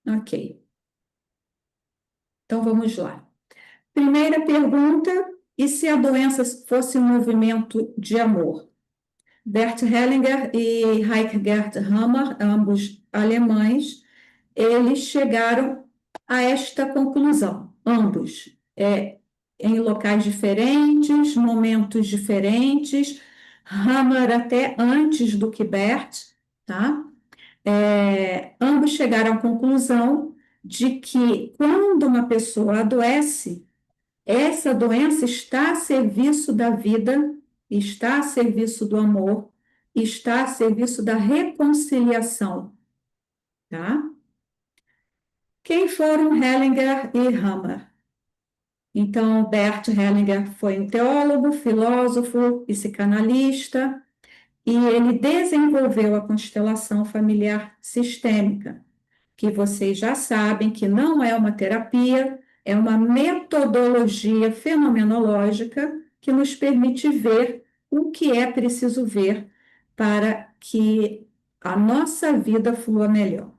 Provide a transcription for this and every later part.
Ok, então vamos lá. Primeira pergunta: e se a doença fosse um movimento de amor? Bert Hellinger e Heike-Gerd Hammer, ambos alemães, eles chegaram a esta conclusão, ambos, em locais diferentes, momentos diferentes, Hammer até antes do que Bert, tá? Ambos chegaram à conclusão de que quando uma pessoa adoece, essa doença está a serviço da vida, está a serviço do amor, está a serviço da reconciliação, tá? Quem foram Hellinger e Hammer? Então, Bert Hellinger foi um teólogo, filósofo, psicanalista, e ele desenvolveu a constelação familiar sistêmica, que vocês já sabem que não é uma terapia, é uma metodologia fenomenológica que nos permite ver o que é preciso ver para que a nossa vida flua melhor.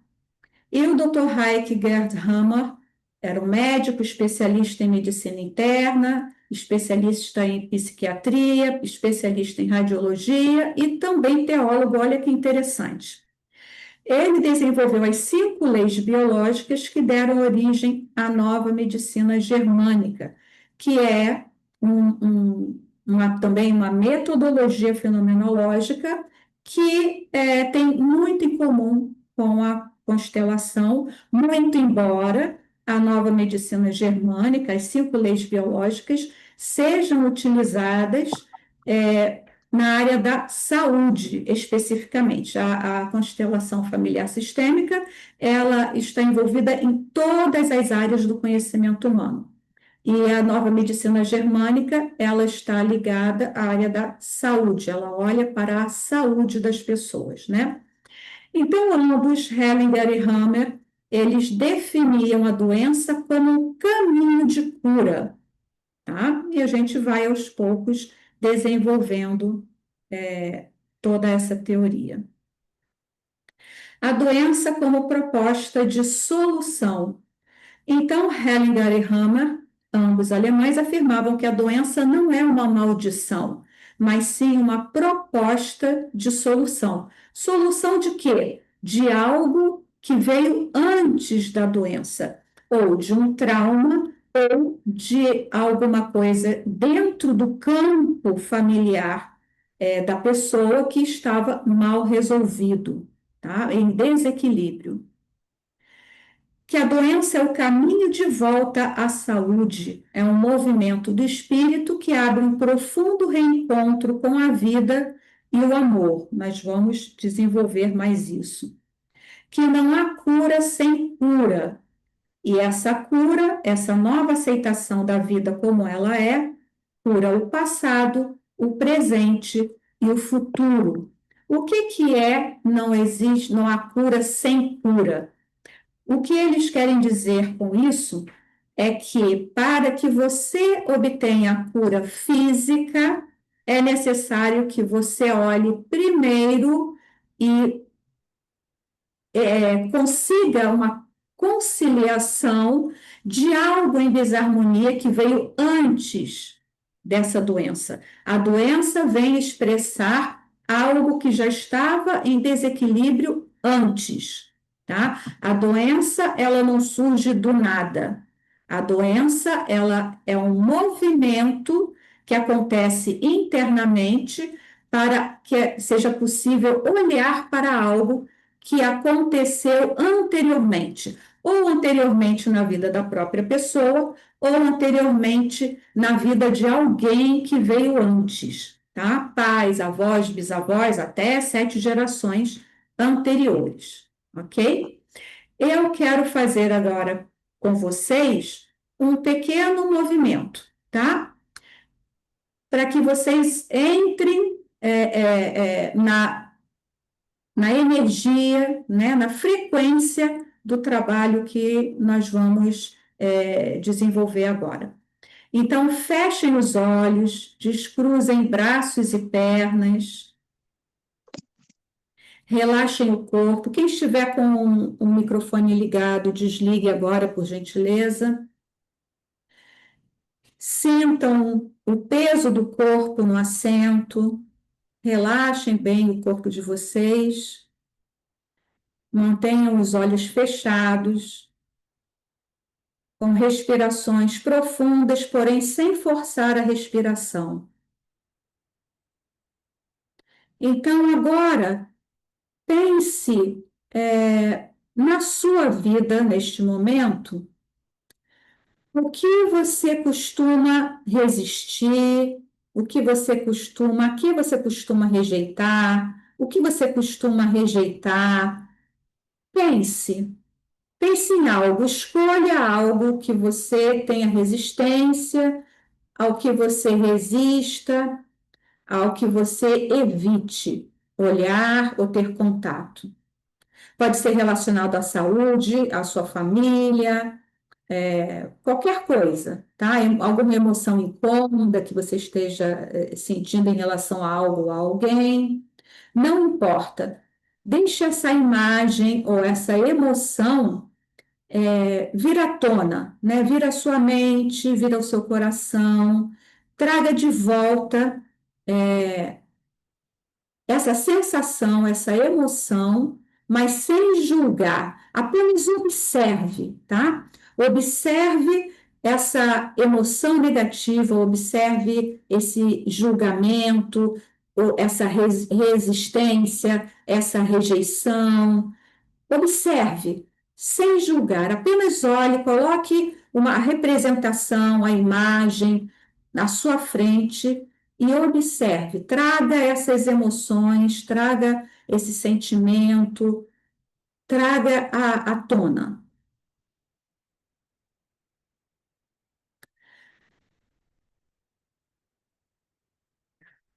E o Dr. Heike Gerd Hammer era um médico especialista em medicina interna, especialista em psiquiatria, especialista em radiologia e também teólogo. Olha que interessante. Ele desenvolveu as 5 leis biológicas que deram origem à nova medicina germânica, que é também uma metodologia fenomenológica que tem muito em comum com a constelação, muito embora a nova medicina germânica, as 5 leis biológicas, sejam utilizadas na área da saúde, especificamente. A constelação familiar sistêmica, ela está envolvida em todas as áreas do conhecimento humano. E a nova medicina germânica, ela está ligada à área da saúde, ela olha para a saúde das pessoas, né? Então, ambos, Hellinger e Hammer, eles definiam a doença como um caminho de cura, tá? E a gente vai aos poucos desenvolvendo toda essa teoria. A doença como proposta de solução. Então, Hellinger e Hammer, ambos alemães, afirmavam que a doença não é uma maldição, mas sim uma proposta de solução. Solução de quê? De algo que veio antes da doença, ou de um trauma, ou de alguma coisa dentro do campo familiar da pessoa que estava mal resolvido, tá? Em desequilíbrio. Que a doença é o caminho de volta à saúde, é um movimento do espírito que abre um profundo reencontro com a vida e o amor. Mas vamos desenvolver mais isso. Que não há cura sem cura. E essa cura, essa nova aceitação da vida como ela é, cura o passado, o presente e o futuro. O que é não existe, não há cura sem cura? O que eles querem dizer com isso é que para que você obtenha a cura física, é necessário que você olhe primeiro e consiga uma conciliação de algo em desarmonia que veio antes dessa doença. A doença vem expressar algo que já estava em desequilíbrio antes, tá? A doença, ela não surge do nada. A doença, ela é um movimento que acontece internamente para que seja possível olhar para algo que aconteceu anteriormente, ou anteriormente na vida da própria pessoa, ou anteriormente na vida de alguém que veio antes, tá? Pais, avós, bisavós, até 7 gerações anteriores, ok? Eu quero fazer agora com vocês um pequeno movimento, tá? Para que vocês entrem na energia, né, na frequência do trabalho que nós vamos desenvolver agora. Então, fechem os olhos, descruzem braços e pernas, Relaxem o corpo. Quem estiver com o microfone ligado, desligue agora, por gentileza. Sintam o peso do corpo no assento. Relaxem bem o corpo de vocês. Mantenham os olhos fechados, com respirações profundas, porém sem forçar a respiração. Então, agora, pense, na sua vida, neste momento, o que você costuma resistir, a que você costuma rejeitar, o que você costuma rejeitar. Pense, pense em algo, escolha algo que você tenha resistência, ao que você resista, ao que você evite olhar ou ter contato. Pode ser relacionado à saúde, à sua família, qualquer coisa, tá? Alguma emoção incômoda que você esteja sentindo em relação a algo ou a alguém, não importa. Deixe essa imagem ou essa emoção vir à tona, né? Vir à sua mente, vir ao seu coração, traga de volta essa sensação, essa emoção, mas sem julgar, apenas observe, tá? Observe essa emoção negativa, observe esse julgamento, ou essa resistência, essa rejeição. Observe, sem julgar, apenas olhe, coloque uma representação, a imagem na sua frente e observe. Traga essas emoções, traga esse sentimento, traga à tona.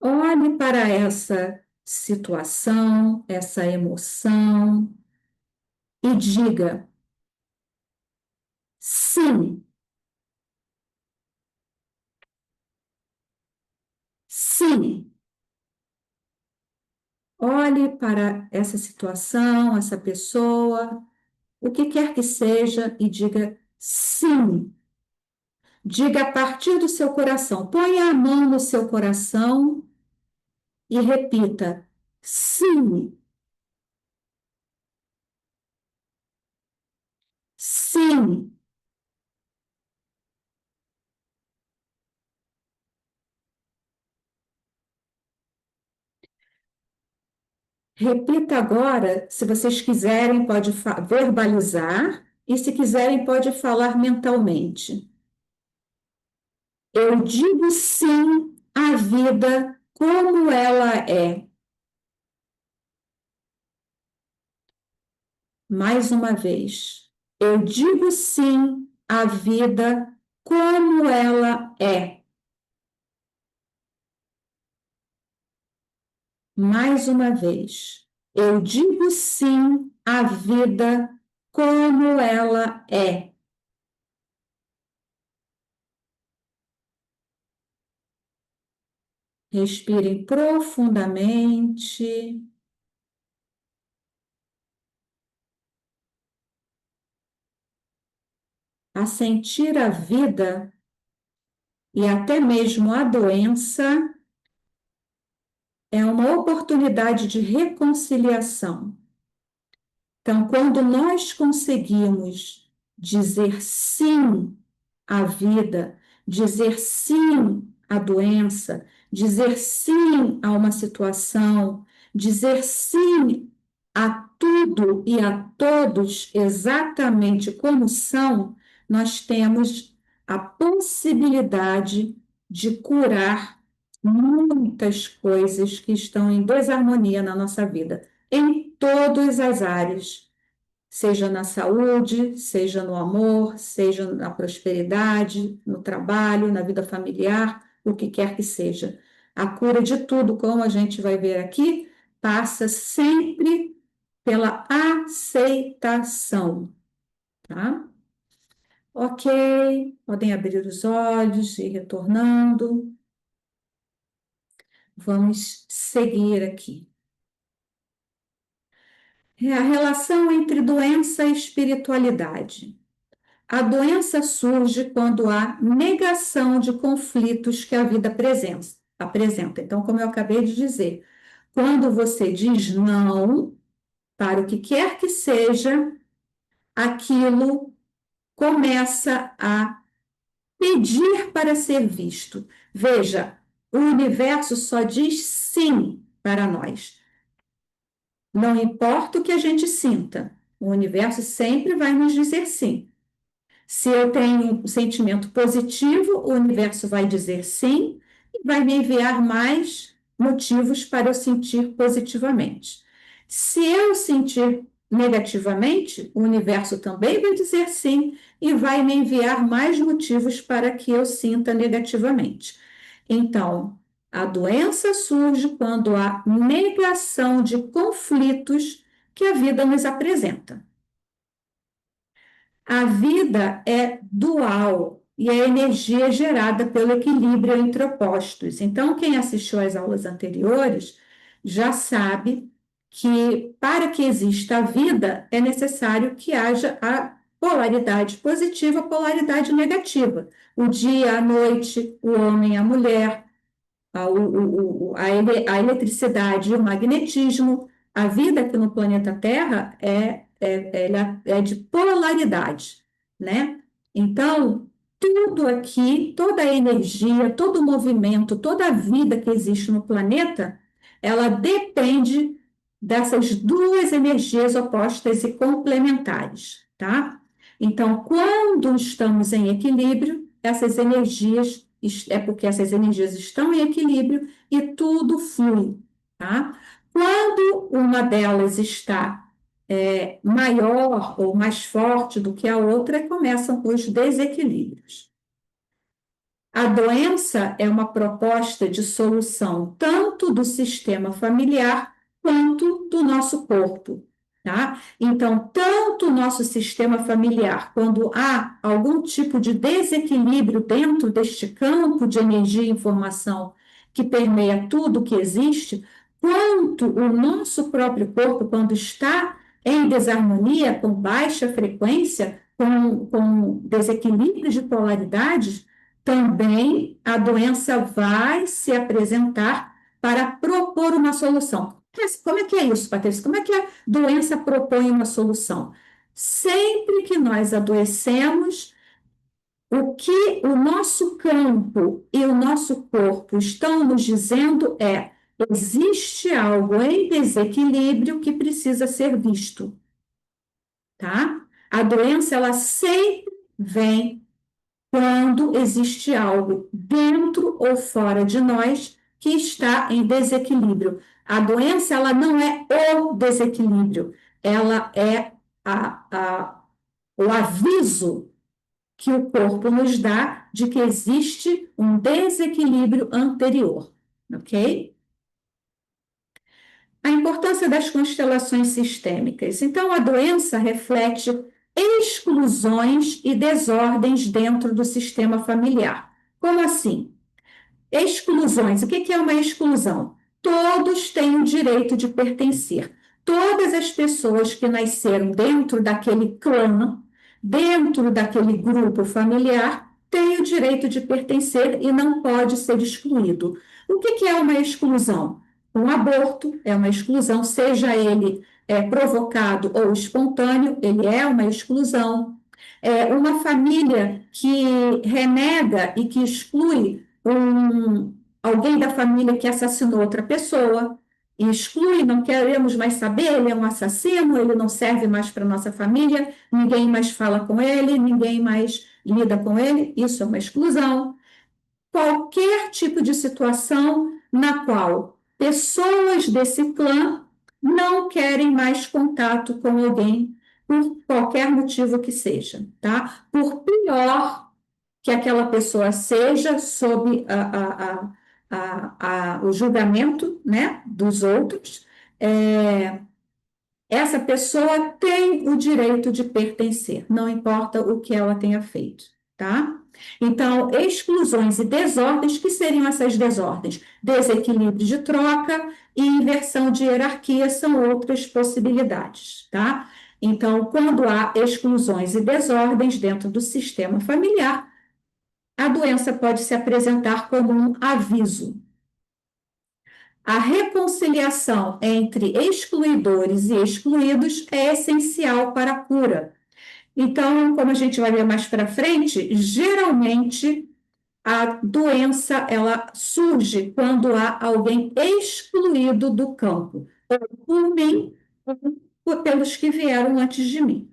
Olhe para essa situação, essa emoção e diga: sim, sim. Olhe para essa situação, essa pessoa, o que quer que seja, e diga sim. Diga a partir do seu coração. Ponha a mão no seu coração e repita: sim, sim. Repita agora, se vocês quiserem, pode verbalizar, e se quiserem, pode falar mentalmente. Eu digo sim à vida como ela é. Mais uma vez, eu digo sim à vida como ela é. Mais uma vez, eu digo sim à vida como ela é. Respirem profundamente, a sentir a vida e até mesmo a doença é uma oportunidade de reconciliação. Então, quando nós conseguimos dizer sim à vida, dizer sim à doença, dizer sim a uma situação, dizer sim a tudo e a todos exatamente como são, nós temos a possibilidade de curar muitas coisas que estão em desarmonia na nossa vida, em todas as áreas, seja na saúde, seja no amor, seja na prosperidade, no trabalho, na vida familiar, o que quer que seja. A cura de tudo, como a gente vai ver aqui, passa sempre pela aceitação, tá? Ok, podem abrir os olhos e ir retornando. Vamos seguir aqui. É a relação entre doença e espiritualidade. A doença surge quando há negação de conflitos que a vida apresenta. Então, como eu acabei de dizer, quando você diz não para o que quer que seja, aquilo começa a pedir para ser visto. Veja, o universo só diz sim para nós. Não importa o que a gente sinta, o universo sempre vai nos dizer sim. Se eu tenho um sentimento positivo, o universo vai dizer sim e vai me enviar mais motivos para eu sentir positivamente. Se eu sentir negativamente, o universo também vai dizer sim e vai me enviar mais motivos para que eu sinta negativamente. Então, a doença surge quando há negação de conflitos que a vida nos apresenta. A vida é dual e a energia é gerada pelo equilíbrio entre opostos. Então, quem assistiu às aulas anteriores já sabe que para que exista a vida é necessário que haja a polaridade positiva, a polaridade negativa. O dia, a noite, o homem, a mulher, a eletricidade e o magnetismo. A vida aqui no planeta Terra ela é de polaridade, né? Então, tudo aqui, toda a energia, todo o movimento, toda a vida que existe no planeta, ela depende dessas duas energias opostas e complementares, tá? Então, quando estamos em equilíbrio, essas energias, é porque essas energias estão em equilíbrio e tudo flui, tá? Quando uma delas está maior ou mais forte do que a outra, começam os desequilíbrios. A doença é uma proposta de solução tanto do sistema familiar quanto do nosso corpo, tá? Então, tanto o nosso sistema familiar, quando há algum tipo de desequilíbrio dentro deste campo de energia e informação que permeia tudo que existe, quanto o nosso próprio corpo, quando está em desarmonia, com baixa frequência, com desequilíbrios de polaridades, também a doença vai se apresentar para propor uma solução. Como é que é isso, Patrícia? Como é que a doença propõe uma solução? Sempre que nós adoecemos, o que o nosso campo e o nosso corpo estão nos dizendo é: existe algo em desequilíbrio que precisa ser visto, tá? A doença, ela sempre vem quando existe algo dentro ou fora de nós que está em desequilíbrio. A doença, ela não é o desequilíbrio, ela é o aviso que o corpo nos dá de que existe um desequilíbrio anterior, ok? A importância das constelações sistêmicas. Então, a doença reflete exclusões e desordens dentro do sistema familiar. Como assim? Exclusões. O que é uma exclusão? Todos têm o direito de pertencer. Todas as pessoas que nasceram dentro daquele clã, dentro daquele grupo familiar, têm o direito de pertencer e não pode ser excluído. O que é uma exclusão? Um aborto é uma exclusão, seja ele provocado ou espontâneo, ele é uma exclusão. Uma família que renega e que exclui alguém da família que assassinou outra pessoa, e exclui, não queremos mais saber, ele é um assassino, ele não serve mais para nossa família, ninguém mais fala com ele, ninguém mais lida com ele, isso é uma exclusão. Qualquer tipo de situação na qual pessoas desse clã não querem mais contato com alguém por qualquer motivo que seja, tá? Por pior que aquela pessoa seja sob o julgamento, né, dos outros, essa pessoa tem o direito de pertencer, não importa o que ela tenha feito, tá? Então, exclusões e desordens, que seriam essas desordens? Desequilíbrio de troca e inversão de hierarquia são outras possibilidades, tá? Então, quando há exclusões e desordens dentro do sistema familiar, a doença pode se apresentar como um aviso. A reconciliação entre excluidores e excluídos é essencial para a cura. Então, como a gente vai ver mais para frente, geralmente a doença ela surge quando há alguém excluído do campo, ou por mim, ou pelos que vieram antes de mim.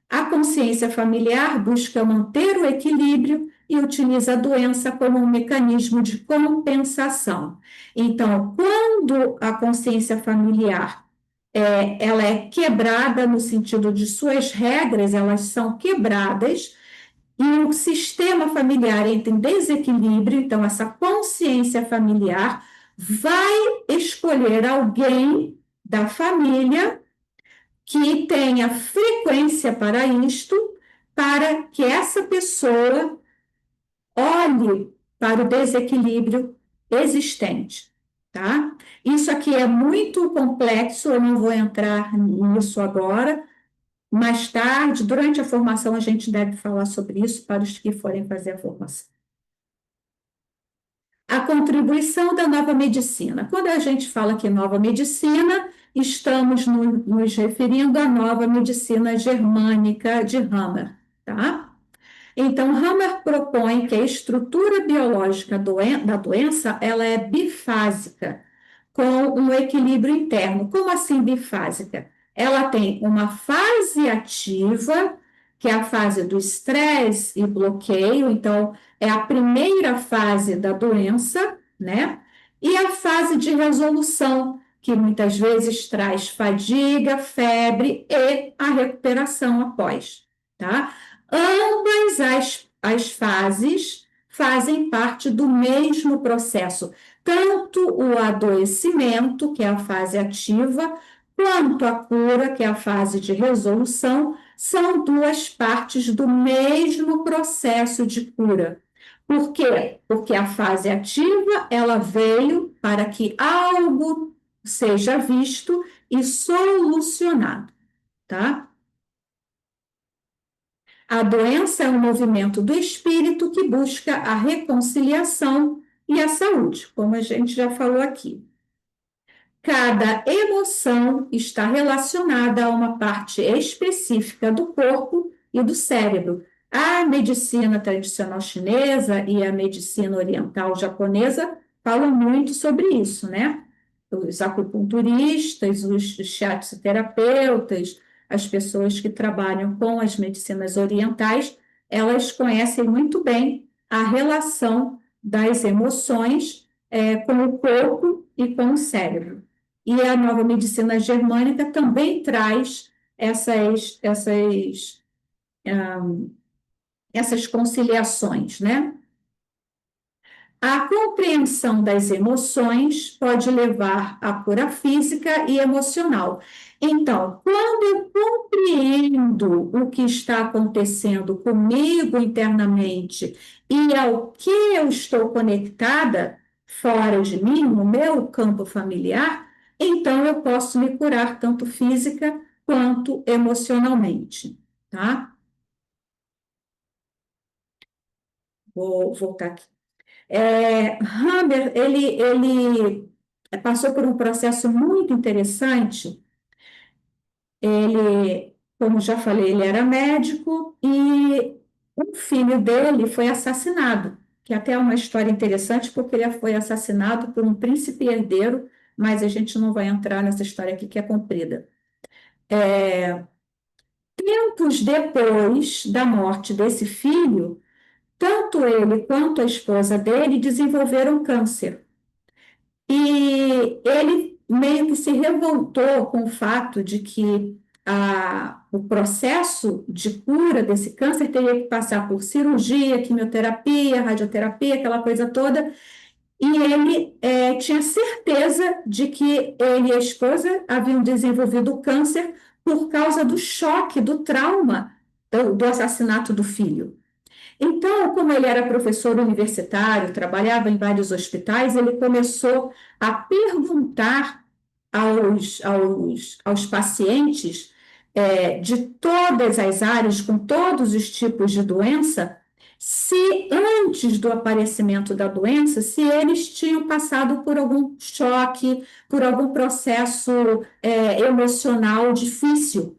A consciência familiar busca manter o equilíbrio e utiliza a doença como um mecanismo de compensação. Então, quando a consciência familiar ela é quebrada no sentido de suas regras, elas são quebradas, e o sistema familiar entra em desequilíbrio, então essa consciência familiar vai escolher alguém da família que tenha frequência para isto, para que essa pessoa olhe para o desequilíbrio existente, tá? Isso aqui é muito complexo, eu não vou entrar nisso agora. Mais tarde, durante a formação, a gente deve falar sobre isso para os que forem fazer a formação. A contribuição da nova medicina. Quando a gente fala que nova medicina, estamos nos referindo à nova medicina germânica de Hammer, tá? Então, Hammer propõe que a estrutura biológica da doença ela é bifásica, com um equilíbrio interno. Como assim bifásica? Ela tem uma fase ativa, que é a fase do estresse e bloqueio, então é a primeira fase da doença, né? E a fase de resolução, que muitas vezes traz fadiga, febre e a recuperação após, tá? Ambas as fases fazem parte do mesmo processo, tanto o adoecimento, que é a fase ativa, quanto a cura, que é a fase de resolução, são duas partes do mesmo processo de cura. Por quê? Porque a fase ativa, ela veio para que algo seja visto e solucionado, tá? A doença é um movimento do espírito que busca a reconciliação e a saúde, como a gente já falou aqui. Cada emoção está relacionada a uma parte específica do corpo e do cérebro. A medicina tradicional chinesa e a medicina oriental japonesa falam muito sobre isso, né? Os acupunturistas, os shiatsu-terapeutas, as pessoas que trabalham com as medicinas orientais, elas conhecem muito bem a relação das emoções com o corpo e com o cérebro. E a nova medicina germânica também traz essas conciliações, né? A compreensão das emoções pode levar à cura física e emocional. Então, quando eu compreendo o que está acontecendo comigo internamente e ao que eu estou conectada fora de mim, no meu campo familiar, então eu posso me curar tanto física quanto emocionalmente, tá? Vou voltar aqui. Hammer, ele passou por um processo muito interessante. Ele, como já falei, ele era médico e um filho dele foi assassinado, que até é uma história interessante, porque ele foi assassinado por um príncipe herdeiro, mas a gente não vai entrar nessa história aqui, que é comprida. Tempos depois da morte desse filho, tanto ele quanto a esposa dele desenvolveram câncer. E ele meio que se revoltou com o fato de que o processo de cura desse câncer teria que passar por cirurgia, quimioterapia, radioterapia, aquela coisa toda. E ele tinha certeza de que ele e a esposa haviam desenvolvido o câncer por causa do choque, do trauma do assassinato do filho. Então, como ele era professor universitário, trabalhava em vários hospitais, ele começou a perguntar aos pacientes de todas as áreas, com todos os tipos de doença, se antes do aparecimento da doença, se eles tinham passado por algum choque, por algum processo emocional difícil.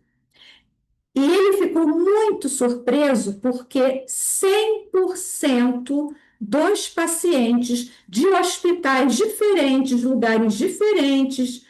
E ele ficou muito surpreso porque 100% dos pacientes de hospitais diferentes, lugares diferentes,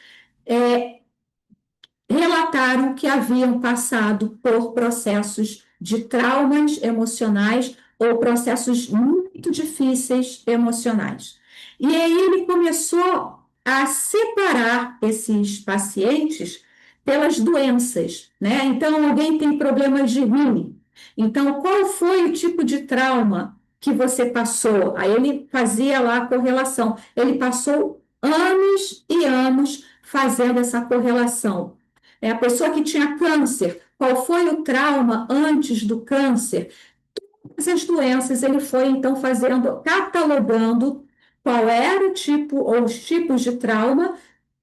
relataram que haviam passado por processos de traumas emocionais ou processos muito difíceis emocionais. E aí ele começou a separar esses pacientes pelas doenças, né? Então, alguém tem problemas de rim. Então, qual foi o tipo de trauma que você passou? Aí ele fazia lá a correlação. Ele passou anos e anos fazendo essa correlação. A pessoa que tinha câncer, qual foi o trauma antes do câncer? Essas doenças, ele foi então fazendo, catalogando qual era o tipo ou os tipos de trauma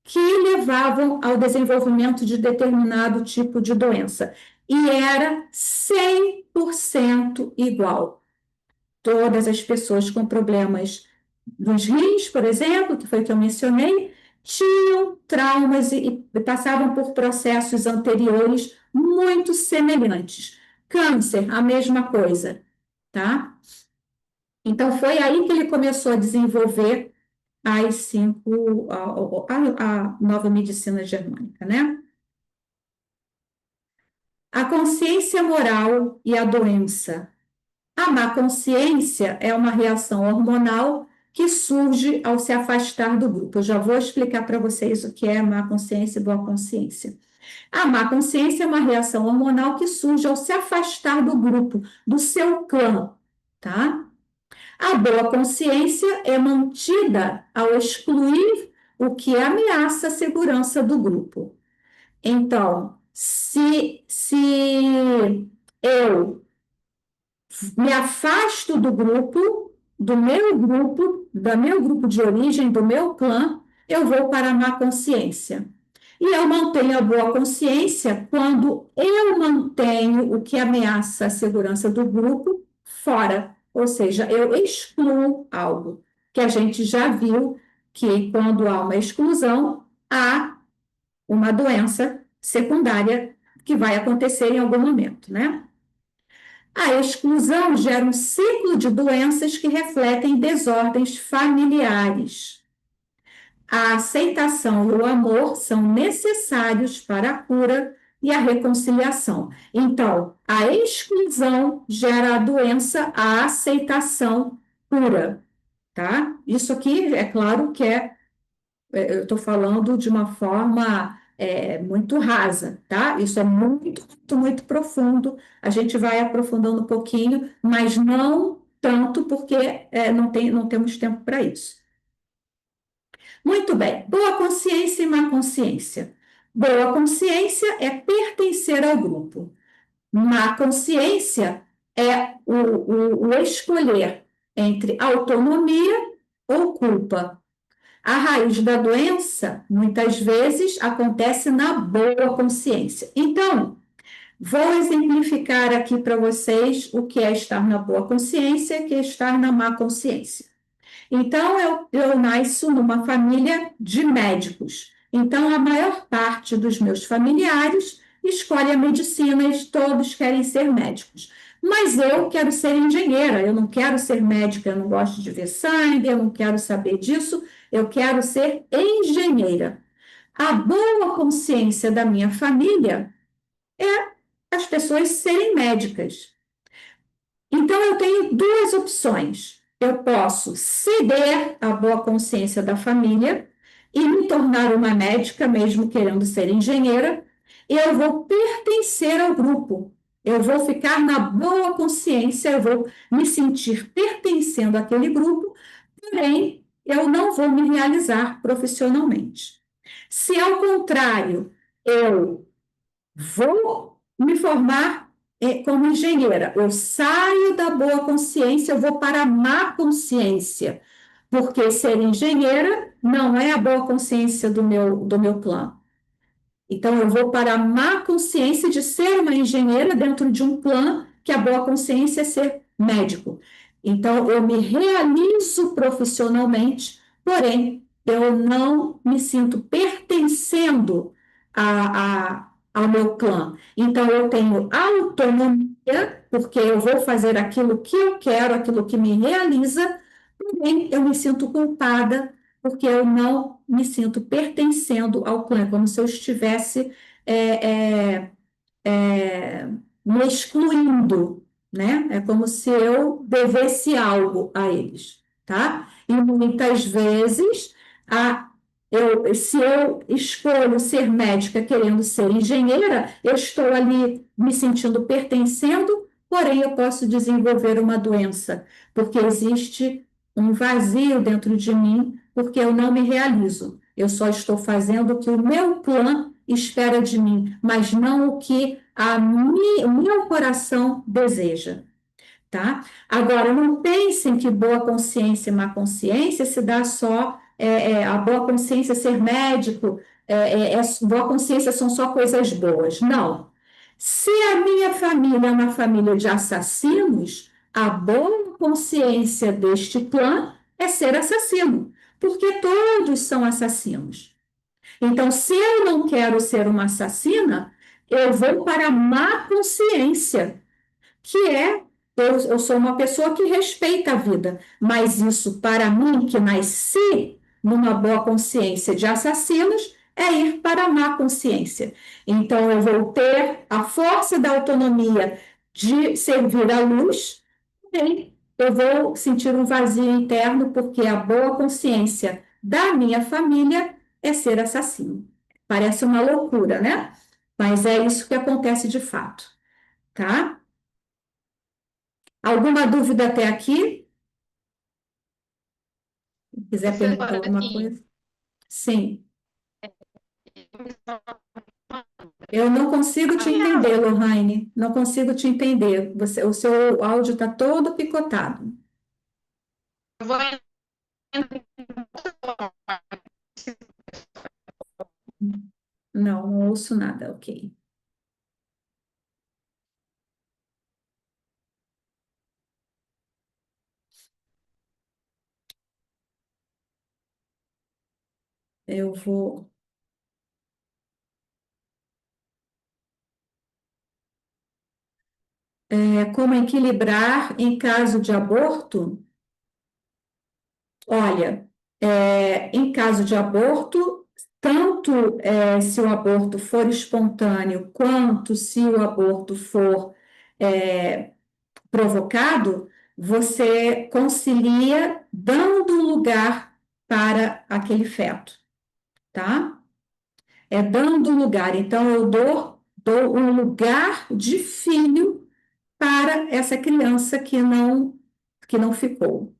que levavam ao desenvolvimento de determinado tipo de doença. E era 100% igual. Todas as pessoas com problemas dos rins, por exemplo, que foi o que eu mencionei, tinham traumas e passavam por processos anteriores muito semelhantes. Câncer, a mesma coisa, tá? Então, foi aí que ele começou a desenvolver as cinco, a nova medicina germânica, né? A consciência moral e a doença. A má consciência é uma reação hormonal que surge ao se afastar do grupo. Eu já vou explicar para vocês o que é má consciência e boa consciência. A má consciência é uma reação hormonal que surge ao se afastar do grupo, do seu clã, tá? A boa consciência é mantida ao excluir o que ameaça a segurança do grupo. Então, se eu me afasto do grupo, do meu grupo de origem, do meu clã, eu vou para a má consciência. E eu mantenho a boa consciência quando eu mantenho o que ameaça a segurança do grupo fora, ou seja, eu excluo algo, que a gente já viu que quando há uma exclusão, há uma doença secundária que vai acontecer em algum momento, né? A exclusão gera um ciclo de doenças que refletem desordens familiares. A aceitação e o amor são necessários para a cura e a reconciliação. Então, a exclusão gera a doença, a aceitação cura, tá? Isso aqui, é claro que eu estou falando de uma forma muito rasa, tá? Isso é muito, muito, muito profundo. A gente vai aprofundando um pouquinho, mas não tanto porque não temos tempo para isso. Muito bem. Boa consciência e má consciência. Boa consciência é pertencer ao grupo. Má consciência é o escolher entre autonomia ou culpa. A raiz da doença, muitas vezes, acontece na boa consciência. Então, vou exemplificar aqui para vocês o que é estar na boa consciência e o que é estar na má consciência. Então, eu nasço numa família de médicos. Então, a maior parte dos meus familiares escolhe a medicina e todos querem ser médicos. Mas eu quero ser engenheira, eu não quero ser médica, eu não gosto de ver sangue, eu não quero saber disso, eu quero ser engenheira. A boa consciência da minha família é as pessoas serem médicas. Então, eu tenho duas opções. Eu posso ceder à boa consciência da família e me tornar uma médica, mesmo querendo ser engenheira, e eu vou pertencer ao grupo. Eu vou ficar na boa consciência, eu vou me sentir pertencendo àquele grupo, porém, eu não vou me realizar profissionalmente. Se, ao contrário, eu vou me formar como engenheira. Eu saio da boa consciência, eu vou para a má consciência, porque ser engenheira não é a boa consciência do meu plano. Então, eu vou para a má consciência de ser uma engenheira dentro de um plano que a boa consciência é ser médico. Então, eu me realizo profissionalmente, porém, eu não me sinto pertencendo ao meu clã. Então, eu tenho autonomia, porque eu vou fazer aquilo que eu quero, aquilo que me realiza, porém, eu me sinto culpada porque eu não me sinto pertencendo ao clã, como se eu estivesse é, é, me excluindo, né? É como se eu devesse algo a eles, tá? E muitas vezes, se eu escolho ser médica querendo ser engenheira, eu estou ali me sentindo pertencendo, porém eu posso desenvolver uma doença, porque existe um vazio dentro de mim, porque eu não me realizo. Eu só estou fazendo o que o meu clã espera de mim, mas não o que o meu coração deseja, tá? Agora, não pensem que boa consciência e má consciência se dá só, a boa consciência ser médico, boa consciência são só coisas boas. Não. Se a minha família é uma família de assassinos, a boa consciência deste clã é ser assassino, porque todos são assassinos. Então, se eu não quero ser uma assassina, eu vou para a má consciência, que eu sou uma pessoa que respeita a vida, mas isso para mim, que nasci numa boa consciência de assassinos, é ir para a má consciência. Então, eu vou ter a força da autonomia de servir à luz, porém, eu vou sentir um vazio interno, porque a boa consciência da minha família é ser assassino. Parece uma loucura, né? Mas é isso que acontece de fato, tá? Alguma dúvida até aqui? Se quiser perguntar Professora, alguma assim, coisa? Sim. Eu não consigo te entender, Lohane. Não consigo te entender. O seu áudio está todo picotado. eu vou Não, não ouço nada, ok. Eu vou. Como equilibrar em caso de aborto? Olha, em caso de aborto, tanto se o aborto for espontâneo, quanto se o aborto for é, provocado, você concilia dando lugar para aquele feto, tá? É dando lugar. Então, eu dou um lugar de filho para essa criança que não ficou.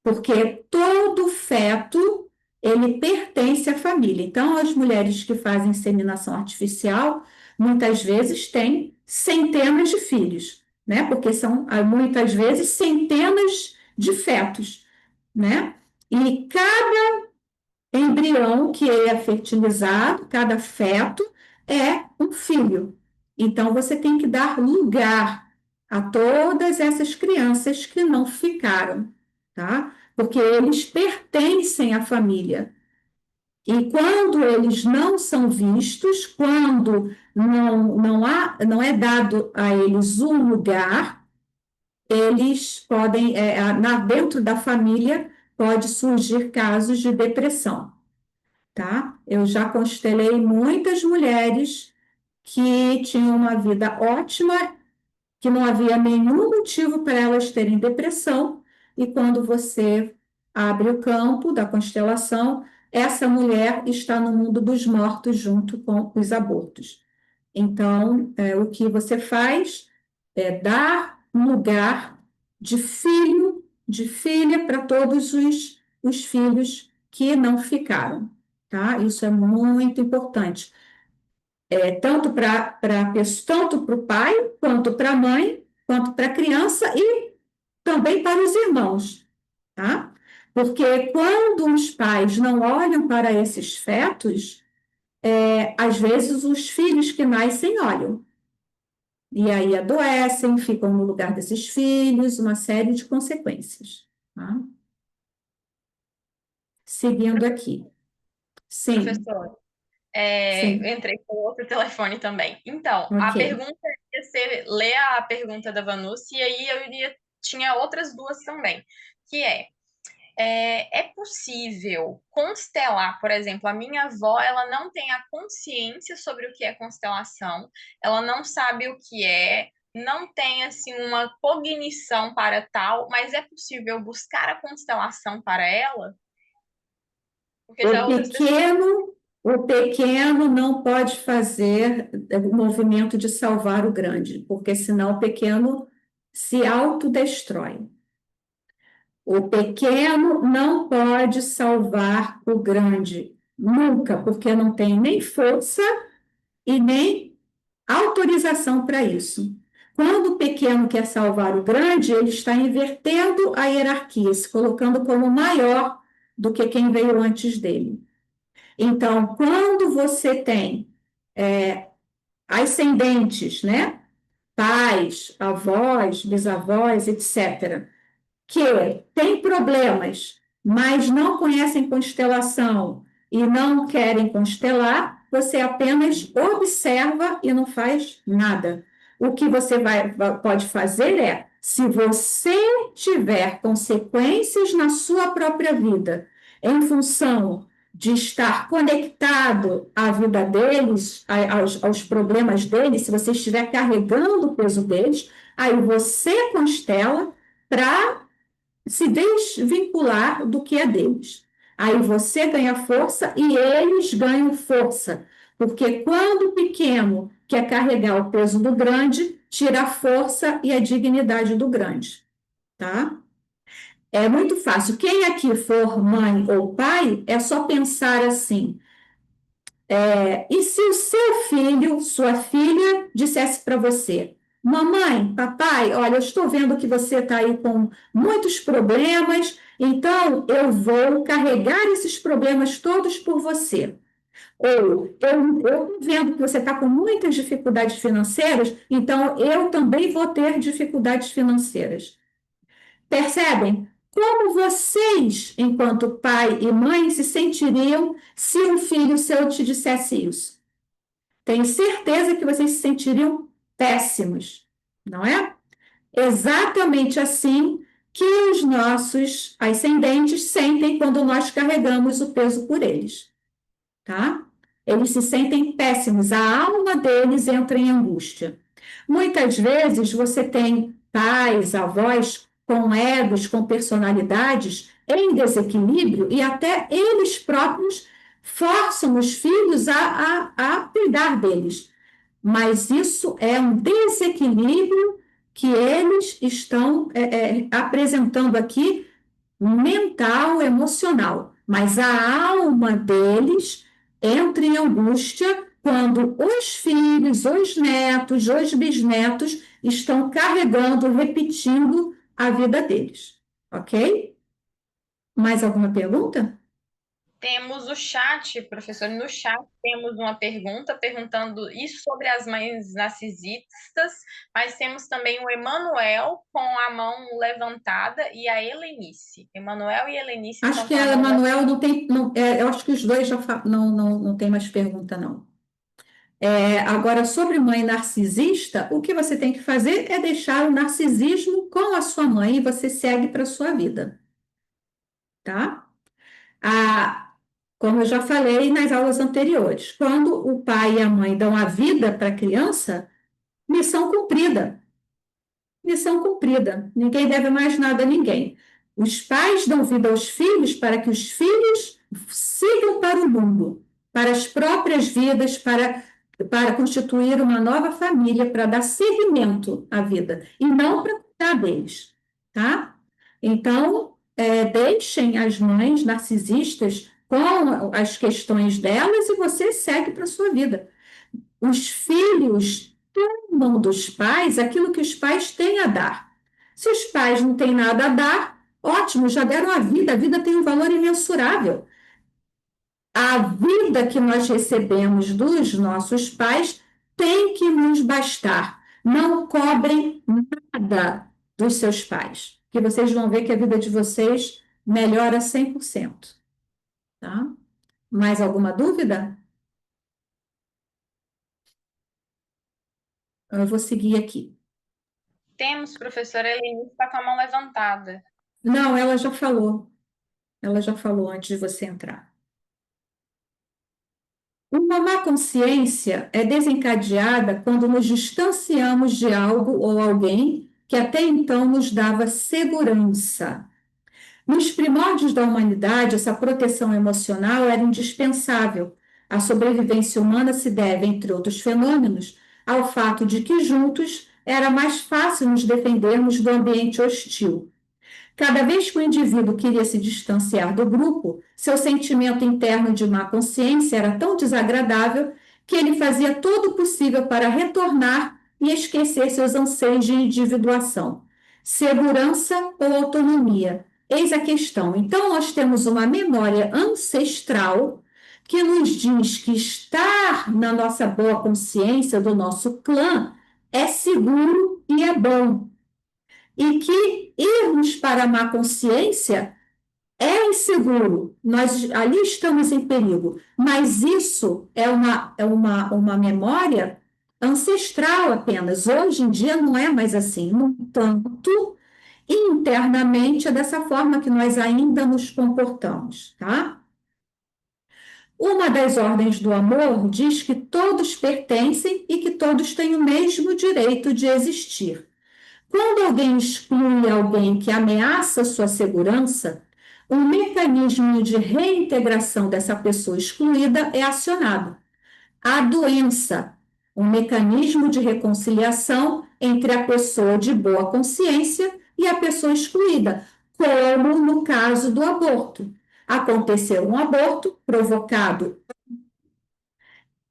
Porque todo feto, ele pertence à família. Então, as mulheres que fazem inseminação artificial, muitas vezes têm centenas de filhos, né? Porque são, muitas vezes, centenas de fetos, né? E cada embrião que é fertilizado, cada feto, é um filho. Então, você tem que dar lugar a todas essas crianças que não ficaram, tá? Porque eles pertencem à família. E quando eles não são vistos, quando não é dado a eles um lugar, eles podem, dentro da família, pode surgir casos de depressão, tá? Eu já constelei muitas mulheres que tinham uma vida ótima, que não havia nenhum motivo para elas terem depressão, e quando você abre o campo da constelação, essa mulher está no mundo dos mortos junto com os abortos. Então, o que você faz é dar um lugar de filho, de filha para todos os filhos que não ficaram, tá? Isso é muito importante. tanto para o pai, quanto para a mãe, quanto para a criança e também para os irmãos, tá? Porque quando os pais não olham para esses fetos, às vezes os filhos que nascem olham. E aí adoecem, ficam no lugar desses filhos, uma série de consequências, tá? Seguindo aqui. Sim, Professor, eu sim, entrei com outro telefone também. Então, a ok. pergunta ia ser ler a pergunta da Vanucci, e aí tinha outras duas também, que é possível constelar, por exemplo, a minha avó, ela não tem a consciência sobre o que é constelação, ela não sabe o que é, não tem assim uma cognição para tal, mas é possível buscar a constelação para ela? Porque já O outras pessoas. pequeno, o pequeno não pode fazer o movimento de salvar o grande, porque senão o pequeno se autodestrói. O pequeno não pode salvar o grande, nunca, porque não tem nem força e nem autorização para isso. Quando o pequeno quer salvar o grande, ele está invertendo a hierarquia, se colocando como maior do que quem veio antes dele. Então, quando você tem ascendentes, né? Pais, avós, bisavós, etc., que têm problemas, mas não conhecem constelação e não querem constelar, você apenas observa e não faz nada. O que você pode fazer é, se você tiver consequências na sua própria vida, em função de estar conectado à vida deles, aos problemas deles, se você estiver carregando o peso deles, aí você constela para se desvincular do que é deles. Aí você ganha força e eles ganham força. Porque quando o pequeno quer carregar o peso do grande, tira a força e a dignidade do grande, tá? É muito fácil. Quem aqui for mãe ou pai, é só pensar assim: e se o seu filho, sua filha, dissesse para você: Mamãe, papai, olha, eu estou vendo que você está aí com muitos problemas, então eu vou carregar esses problemas todos por você. Ou eu estou vendo que você está com muitas dificuldades financeiras, então eu também vou ter dificuldades financeiras. Percebem? Como vocês, enquanto pai e mãe, se sentiriam se um filho seu te dissesse isso? Tenho certeza que vocês se sentiriam péssimos, não é? Exatamente assim que os nossos ascendentes sentem quando nós carregamos o peso por eles, tá? Eles se sentem péssimos, a alma deles entra em angústia. Muitas vezes você tem pais, avós com egos, com personalidades em desequilíbrio e até eles próprios forçam os filhos a cuidar deles. Mas isso é um desequilíbrio que eles estão apresentando aqui mental, emocional, mas a alma deles entra em angústia quando os filhos, os netos, os bisnetos estão carregando, repetindo a vida deles, ok? Mais alguma pergunta? Temos o chat, professor, no chat temos uma pergunta perguntando isso sobre as mães narcisistas, mas temos também o Emanuel com a mão levantada e a Helenice. Emanuel e Helenice Acho estão que com a a mão levantada. Manuel não tem, eu acho que os dois já não tem mais pergunta, não. Agora, sobre mãe narcisista, o que você tem que fazer é deixar o narcisismo com a sua mãe e você segue para a sua vida, tá? A, Como eu já falei nas aulas anteriores, quando o pai e a mãe dão a vida para a criança, missão cumprida. Missão cumprida. Ninguém deve mais nada a ninguém. Os pais dão vida aos filhos para que os filhos sigam para o mundo, para as próprias vidas, para constituir uma nova família, para dar seguimento à vida, e não para cuidar deles, tá? Então, deixem as mães narcisistas com as questões delas e você segue para a sua vida. Os filhos tomam dos pais aquilo que os pais têm a dar. Se os pais não têm nada a dar, ótimo, já deram a vida tem um valor imensurável. A vida que nós recebemos dos nossos pais tem que nos bastar. Não cobrem nada dos seus pais, que vocês vão ver que a vida de vocês melhora 100%, tá? Mais alguma dúvida? Eu vou seguir aqui. Temos, professora Helene, está com a mão levantada. Não, ela já falou. Ela já falou antes de você entrar. Uma má consciência é desencadeada quando nos distanciamos de algo ou alguém que até então nos dava segurança. Nos primórdios da humanidade, essa proteção emocional era indispensável. A sobrevivência humana se deve, entre outros fenômenos, ao fato de que juntos era mais fácil nos defendermos do ambiente hostil. Cada vez que o indivíduo queria se distanciar do grupo, seu sentimento interno de má consciência era tão desagradável que ele fazia todo o possível para retornar e esquecer seus anseios de individuação, segurança ou autonomia. Eis a questão. Então, nós temos uma memória ancestral que nos diz que estar na nossa boa consciência do nosso clã é seguro e é bom e que irmos para a má consciência é inseguro, nós ali estamos em perigo, mas isso é uma memória ancestral apenas. Hoje em dia não é mais assim. No entanto, internamente é dessa forma que nós ainda nos comportamos, tá? Uma das ordens do amor diz que todos pertencem e que todos têm o mesmo direito de existir. Quando alguém exclui alguém que ameaça sua segurança, um mecanismo de reintegração dessa pessoa excluída é acionado. A doença, um mecanismo de reconciliação entre a pessoa de boa consciência e a pessoa excluída, como no caso do aborto. Aconteceu um aborto provocado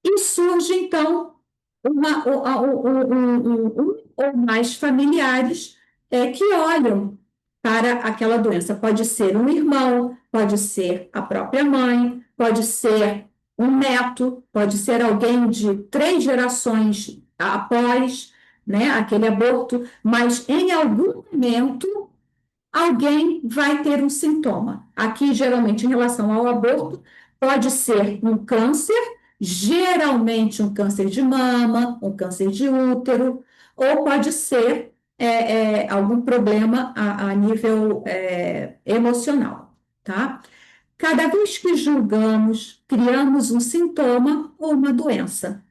e surge, então, um ou mais familiares que olham para aquela doença. Pode ser um irmão, pode ser a própria mãe, pode ser um neto, pode ser alguém de 3 gerações após, né, aquele aborto, mas em algum momento alguém vai ter um sintoma. Aqui, geralmente, em relação ao aborto, pode ser um câncer, geralmente um câncer de mama, um câncer de útero, ou pode ser algum problema a nível emocional, tá? Cada vez que julgamos, criamos um sintoma ou uma doença.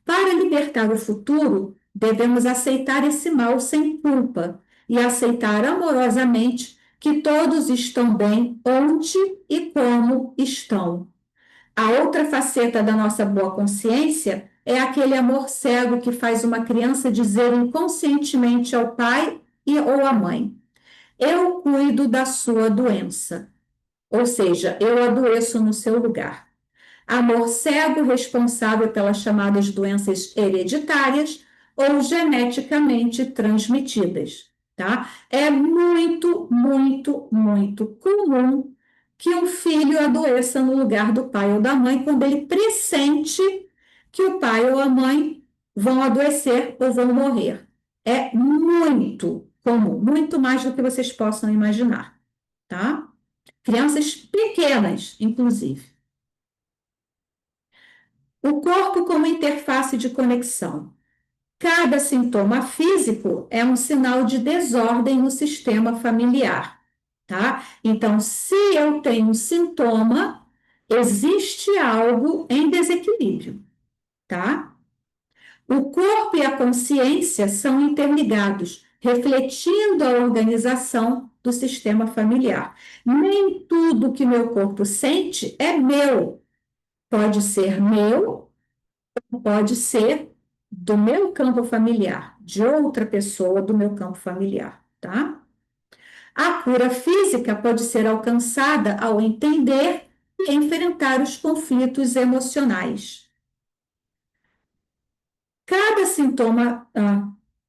Para libertar o futuro, devemos aceitar esse mal sem culpa e aceitar amorosamente que todos estão bem onde e como estão. A outra faceta da nossa boa consciência é aquele amor cego que faz uma criança dizer inconscientemente ao pai ou à mãe: Eu cuido da sua doença. Ou seja, eu adoeço no seu lugar. Amor cego responsável pelas chamadas doenças hereditárias ou geneticamente transmitidas, tá? É muito, muito, muito comum que um filho adoeça no lugar do pai ou da mãe quando ele pressente que o pai ou a mãe vão adoecer ou vão morrer. É muito comum, muito mais do que vocês possam imaginar, tá? Crianças pequenas, inclusive. O corpo como interface de conexão. Cada sintoma físico é um sinal de desordem no sistema familiar, tá? Então, se eu tenho um sintoma, existe algo em desequilíbrio, tá? O corpo e a consciência são interligados, refletindo a organização do sistema familiar. Nem tudo que meu corpo sente é meu. Pode ser meu, pode ser do meu campo familiar, de outra pessoa do meu campo familiar, tá? A cura física pode ser alcançada ao entender e enfrentar os conflitos emocionais. Cada sintoma,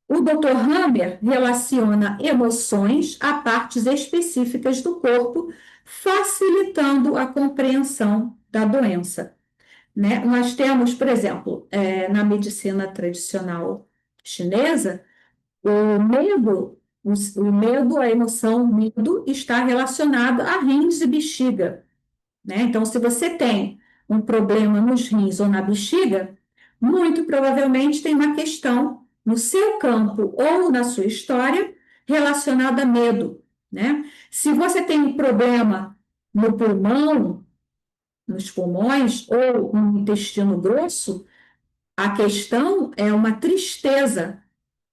o Dr. Hammer relaciona emoções a partes específicas do corpo, facilitando a compreensão da doença, né? Nós temos, por exemplo, na medicina tradicional chinesa, o medo, o medo, a emoção medo está relacionado a rins e bexiga, né? Então, se você tem um problema nos rins ou na bexiga, muito provavelmente tem uma questão no seu campo ou na sua história relacionada a medo, né? Se você tem um problema no pulmão, nos pulmões ou no intestino grosso, a questão é uma tristeza,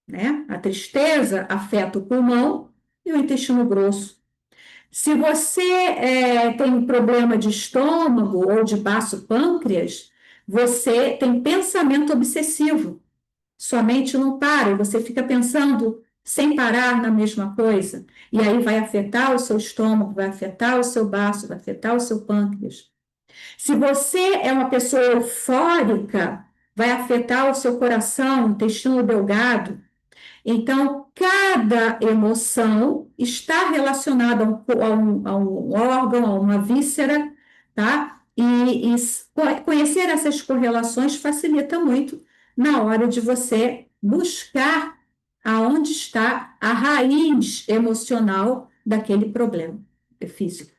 né? A tristeza afeta o pulmão e o intestino grosso. Se você tem um problema de estômago ou de baço pâncreas, você tem pensamento obsessivo. Sua mente não para e você fica pensando sem parar na mesma coisa. E aí vai afetar o seu estômago, vai afetar o seu baço, vai afetar o seu pâncreas. Se você é uma pessoa eufórica, vai afetar o seu coração, intestino delgado. Então, cada emoção está relacionada a um órgão, a uma víscera, tá? E conhecer essas correlações facilita muito na hora de você buscar aonde está a raiz emocional daquele problema físico.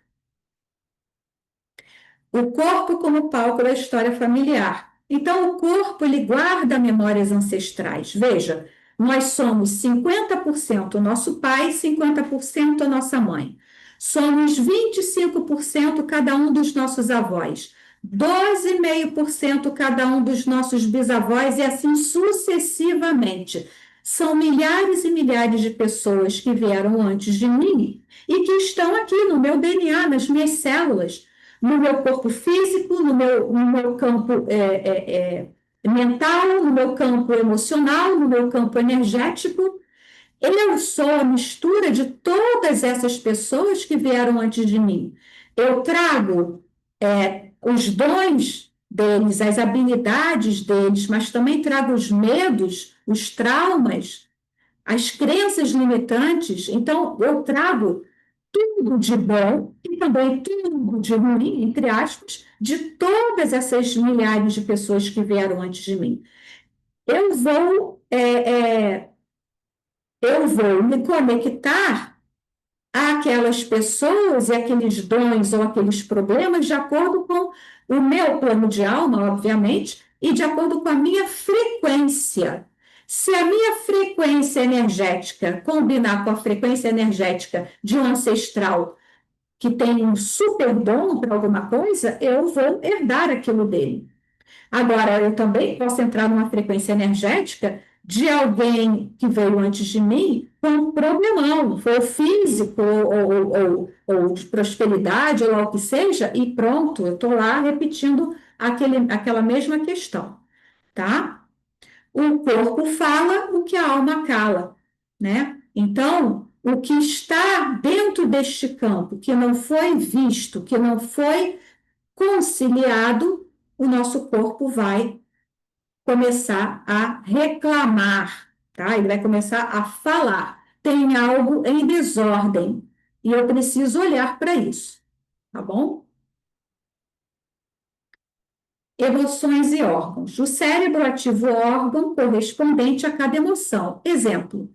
O corpo como palco da história familiar. Então, o corpo ele guarda memórias ancestrais. Veja, nós somos 50% nosso pai, 50% a nossa mãe. Somos 25% cada um dos nossos avós, 12,5% cada um dos nossos bisavós e assim sucessivamente. São milhares e milhares de pessoas que vieram antes de mim e que estão aqui no meu DNA, nas minhas células, no meu corpo físico, no meu campo mental, no meu campo emocional, no meu campo energético. Eu sou a mistura de todas essas pessoas que vieram antes de mim. Eu trago os dons deles, as habilidades deles, mas também trago os medos, os traumas, as crenças limitantes. Então, eu trago tudo de bom e também tudo de ruim, entre aspas, de todas essas milhares de pessoas que vieram antes de mim. Eu vou, eu vou me conectar àquelas pessoas e aqueles dons ou aqueles problemas de acordo com o meu plano de alma, obviamente, e de acordo com a minha frequência. Se a minha frequência energética combinar com a frequência energética de um ancestral que tem um super dom para alguma coisa, eu vou herdar aquilo dele. Agora, eu também posso entrar numa frequência energética de alguém que veio antes de mim com um problemão, ou físico, ou de prosperidade, ou o que seja, e pronto, eu estou lá repetindo aquela mesma questão, tá? O corpo fala o que a alma cala, né? Então, o que está dentro deste campo, que não foi visto, que não foi conciliado, o nosso corpo vai começar a reclamar, tá? Ele vai começar a falar. Tem algo em desordem e eu preciso olhar para isso, tá bom? Emoções e órgãos. O cérebro ativa o órgão correspondente a cada emoção. Exemplo: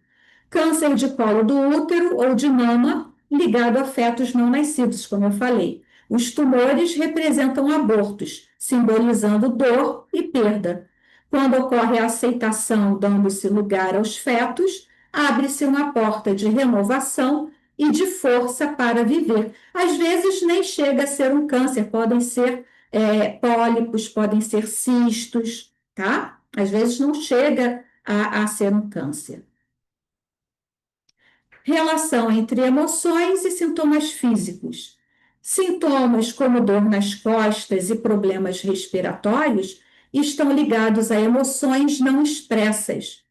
câncer de colo do útero ou de mama ligado a fetos não nascidos, como eu falei. Os tumores representam abortos, simbolizando dor e perda. Quando ocorre a aceitação, dando-se lugar aos fetos, abre-se uma porta de renovação e de força para viver. Às vezes nem chega a ser um câncer, podem ser pólipos, podem ser cistos, tá? Às vezes não chega a ser um câncer. Relação entre emoções e sintomas físicos. Sintomas como dor nas costas e problemas respiratórios estão ligados a emoções não expressas.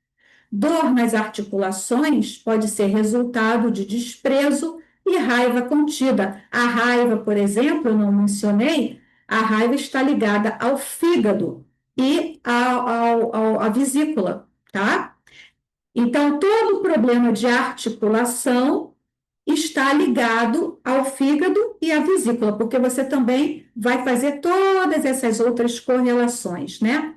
Dor nas articulações pode ser resultado de desprezo e raiva contida. A raiva, por exemplo, eu não mencionei, a raiva está ligada ao fígado e a vesícula, tá? Então, todo problema de articulação está ligado ao fígado e à vesícula, porque você também vai fazer todas essas outras correlações, né?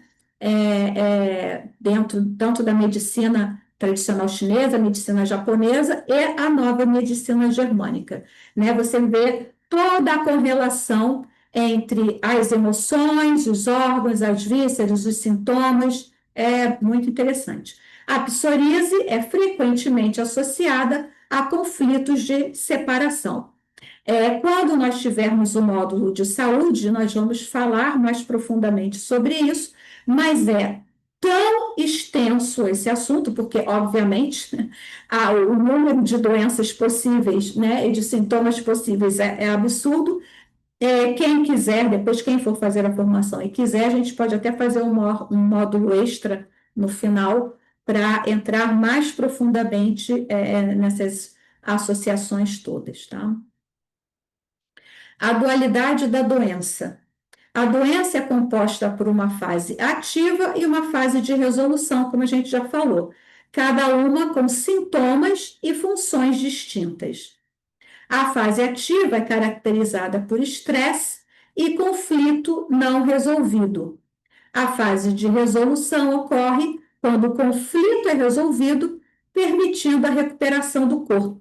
Dentro tanto da medicina tradicional chinesa, medicina japonesa e a nova medicina germânica, né? Você vê toda a correlação entre as emoções, os órgãos, as vísceras, os sintomas, é muito interessante. A psoríase é frequentemente associada a conflitos de separação. Quando nós tivermos o módulo de saúde, nós vamos falar mais profundamente sobre isso, mas é tão extenso esse assunto, porque, obviamente, o número de doenças possíveis, né, e de sintomas possíveis é absurdo. Quem quiser, depois quem for fazer a formação e quiser, a gente pode até fazer um módulo extra no final para entrar mais profundamente nessas associações todas, tá? A dualidade da doença. A doença é composta por uma fase ativa e uma fase de resolução, como a gente já falou, cada uma com sintomas e funções distintas. A fase ativa é caracterizada por estresse e conflito não resolvido. A fase de resolução ocorre quando o conflito é resolvido, permitindo a recuperação do corpo.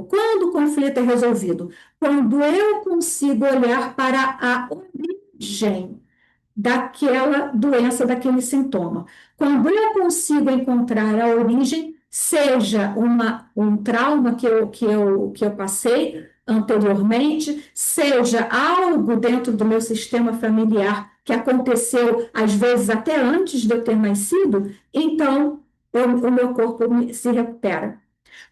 Quando o conflito é resolvido? Quando eu consigo olhar para a origem daquela doença, daquele sintoma. Quando eu consigo encontrar a origem, seja um trauma que eu passei anteriormente, seja algo dentro do meu sistema familiar que aconteceu, às vezes, até antes de eu ter nascido, então o meu corpo se recupera.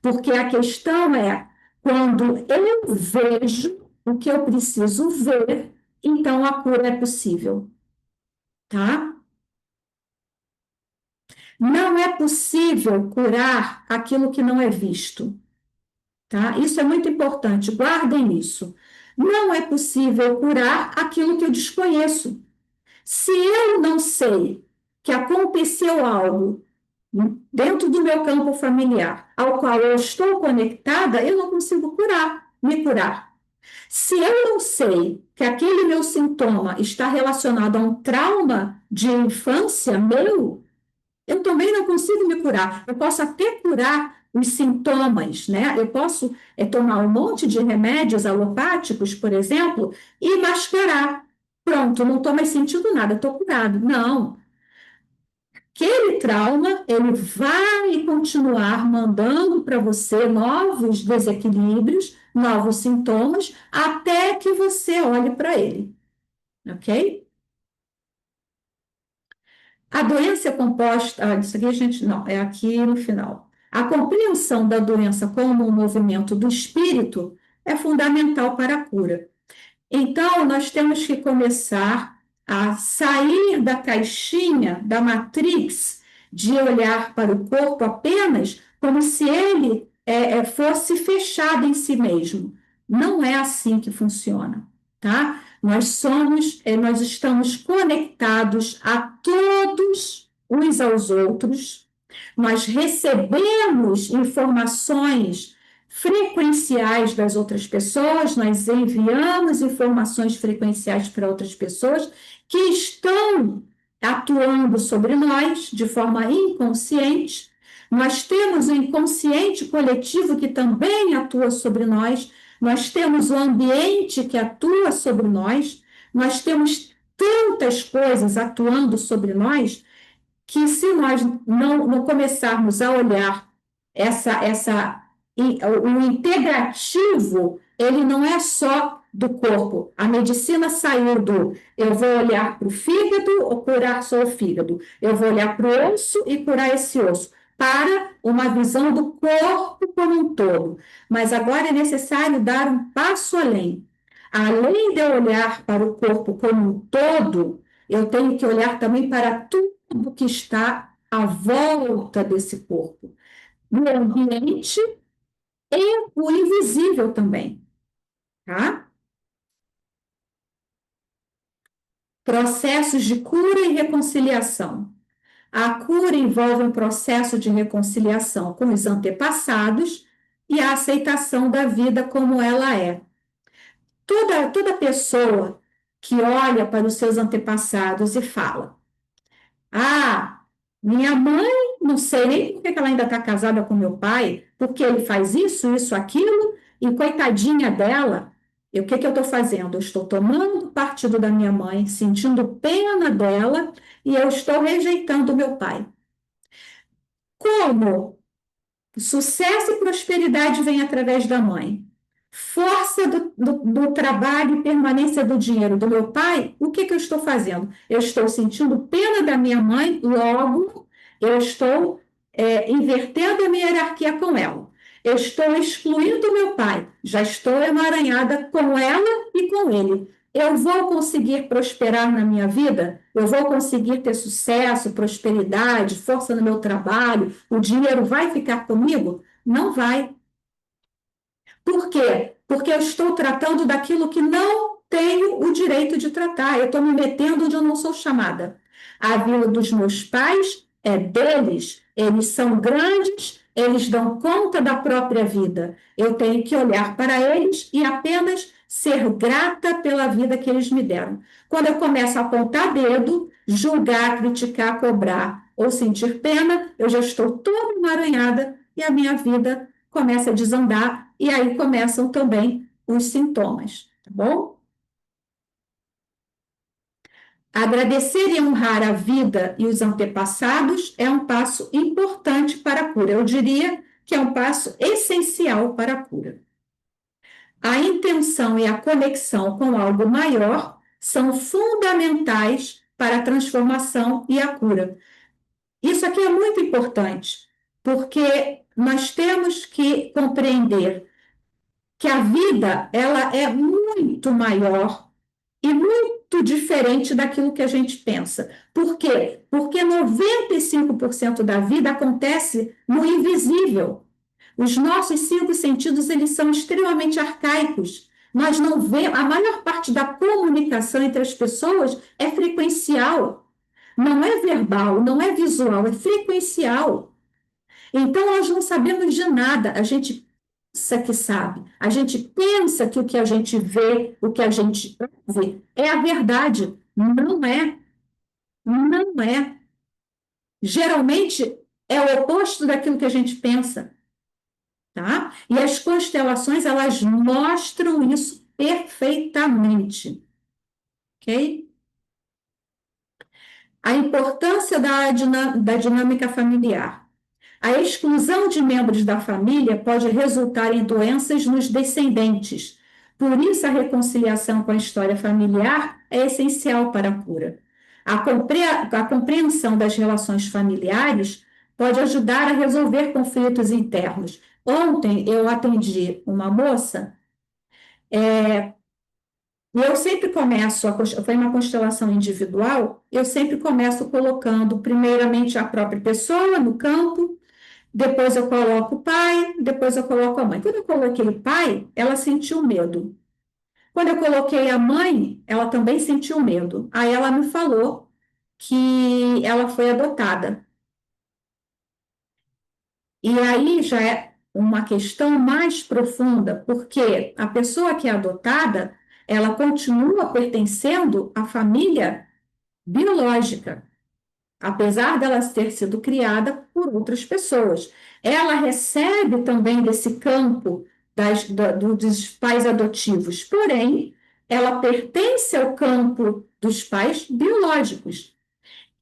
Porque a questão é, quando eu vejo o que eu preciso ver, então a cura é possível, tá? Não é possível curar aquilo que não é visto, tá? Isso é muito importante, guardem isso. Não é possível curar aquilo que eu desconheço. Se eu não sei que aconteceu algo dentro do meu campo familiar, ao qual eu estou conectada, eu não consigo me curar. Se eu não sei que aquele meu sintoma está relacionado a um trauma de infância meu, eu também não consigo me curar. Eu posso até curar os sintomas, né? Eu posso tomar um monte de remédios alopáticos, por exemplo, e mascarar. Pronto, não estou mais sentindo nada, estou curado. Não. Aquele trauma, ele vai continuar mandando para você novos desequilíbrios, novos sintomas, até que você olhe para ele, ok? A doença é composta, isso aqui a gente, não, é aqui no final. A compreensão da doença como um movimento do espírito é fundamental para a cura. Então, nós temos que começar a sair da caixinha, da matrix, de olhar para o corpo apenas como se ele fosse fechado em si mesmo. Não é assim que funciona, tá? Nós estamos conectados a todos uns aos outros, nós recebemos informações frequenciais das outras pessoas, nós enviamos informações frequenciais para outras pessoas que estão atuando sobre nós de forma inconsciente. Nós temos o inconsciente coletivo que também atua sobre nós temos o ambiente que atua sobre nós temos tantas coisas atuando sobre nós que se nós não começarmos a olhar o integrativo, ele não é só do corpo. A medicina saiu do eu vou olhar para o fígado ou curar só o fígado. Eu vou olhar para o osso e curar esse osso. Para uma visão do corpo como um todo. Mas agora é necessário dar um passo além. Além de eu olhar para o corpo como um todo, eu tenho que olhar também para tudo que está à volta desse corpo, no ambiente e o invisível também, tá? processos de cura e reconciliação. A cura envolve um processo de reconciliação com os antepassados e a aceitação da vida como ela é. Toda pessoa que olha para os seus antepassados e fala: Ah, minha mãe, não sei nem por que ela ainda está casada com meu pai, porque ele faz isso, aquilo, e coitadinha dela. E o que eu estou fazendo? Eu estou tomando partido da minha mãe, sentindo pena dela, e eu estou rejeitando meu pai. Como sucesso e prosperidade vem através da mãe. Força do trabalho e permanência do dinheiro do meu pai, o que eu estou fazendo? Eu estou sentindo pena da minha mãe, logo eu estou invertendo a minha hierarquia com ela. Eu estou excluindo meu pai, já estou emaranhada com ela e com ele. Eu vou conseguir prosperar na minha vida? Eu vou conseguir ter sucesso, prosperidade, força no meu trabalho? O dinheiro vai ficar comigo? Não vai. Por quê? Porque eu estou tratando daquilo que não tenho o direito de tratar. Eu estou me metendo onde eu não sou chamada. A vida dos meus pais é deles. Eles são grandes, eles dão conta da própria vida. Eu tenho que olhar para eles e apenas ser grata pela vida que eles me deram. Quando eu começo a apontar dedo, julgar, criticar, cobrar ou sentir pena, eu já estou toda emaranhada e a minha vida começa a desandar e aí começam também os sintomas, tá bom? Agradecer e honrar a vida e os antepassados é um passo importante para a cura. Eu diria que é um passo essencial para a cura. A intenção e a conexão com algo maior são fundamentais para a transformação e a cura. Isso aqui é muito importante, porque nós temos que compreender que a vida ela é muito maior e muito diferente daquilo que a gente pensa. Por quê? Porque 95% da vida acontece no invisível. Os nossos cinco sentidos eles são extremamente arcaicos. Nós não vemos, a maior parte da comunicação entre as pessoas é frequencial. Não é verbal, não é visual, é frequencial. Então, nós não sabemos de nada, a gente pensa que sabe, a gente pensa que o que a gente vê, o que a gente ouve é a verdade. Não é, não é. Geralmente é o oposto daquilo que a gente pensa, tá? E as constelações, elas mostram isso perfeitamente, ok? A importância da dinâmica familiar. A exclusão de membros da família pode resultar em doenças nos descendentes. Por isso, a reconciliação com a história familiar é essencial para a cura. A compreensão das relações familiares pode ajudar a resolver conflitos internos. Ontem eu atendi uma moça, e eu sempre começo, foi uma constelação individual, eu sempre começo colocando primeiramente a própria pessoa no campo, depois eu coloco o pai, depois eu coloco a mãe. Quando eu coloquei o pai, ela sentiu medo. Quando eu coloquei a mãe, ela também sentiu medo. Aí ela me falou que ela foi adotada. E aí já é uma questão mais profunda, porque a pessoa que é adotada, ela continua pertencendo à família biológica, apesar dela ter sido criada por outras pessoas. Ela recebe também desse campo dos pais adotivos, porém, ela pertence ao campo dos pais biológicos.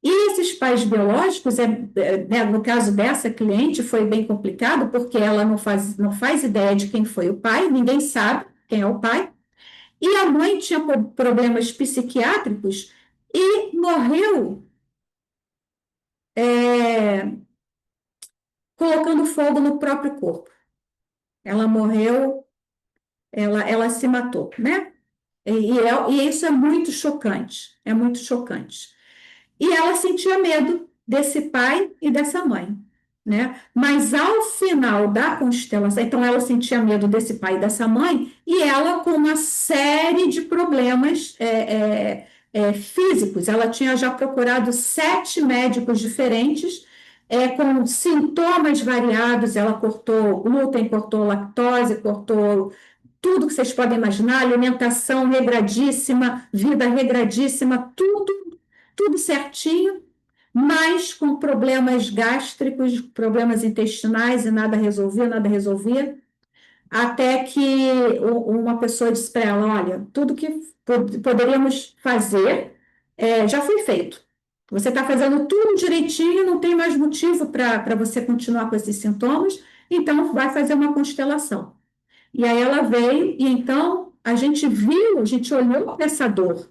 E esses pais biológicos, né, no caso dessa cliente, foi bem complicado, porque ela não faz ideia de quem foi o pai, ninguém sabe quem é o pai, e a mãe tinha problemas psiquiátricos e morreu é, colocando fogo no próprio corpo. Ela morreu, ela se matou, né? E isso é muito chocante, é muito chocante. E ela sentia medo desse pai e dessa mãe, né? Mas ao final da constelação, então ela sentia medo desse pai e dessa mãe, e ela com uma série de problemas físicos. Ela tinha já procurado 7 médicos diferentes, com sintomas variados. Ela cortou glúten, cortou lactose, cortou tudo que vocês podem imaginar, alimentação regradíssima, vida regradíssima, tudo certinho, mas com problemas gástricos, problemas intestinais e nada resolvia, até que uma pessoa disse para ela, olha, tudo que poderíamos fazer já foi feito. Você está fazendo tudo direitinho, não tem mais motivo para você continuar com esses sintomas, então vai fazer uma constelação. E aí ela veio, e então a gente viu, a gente olhou para essa dor,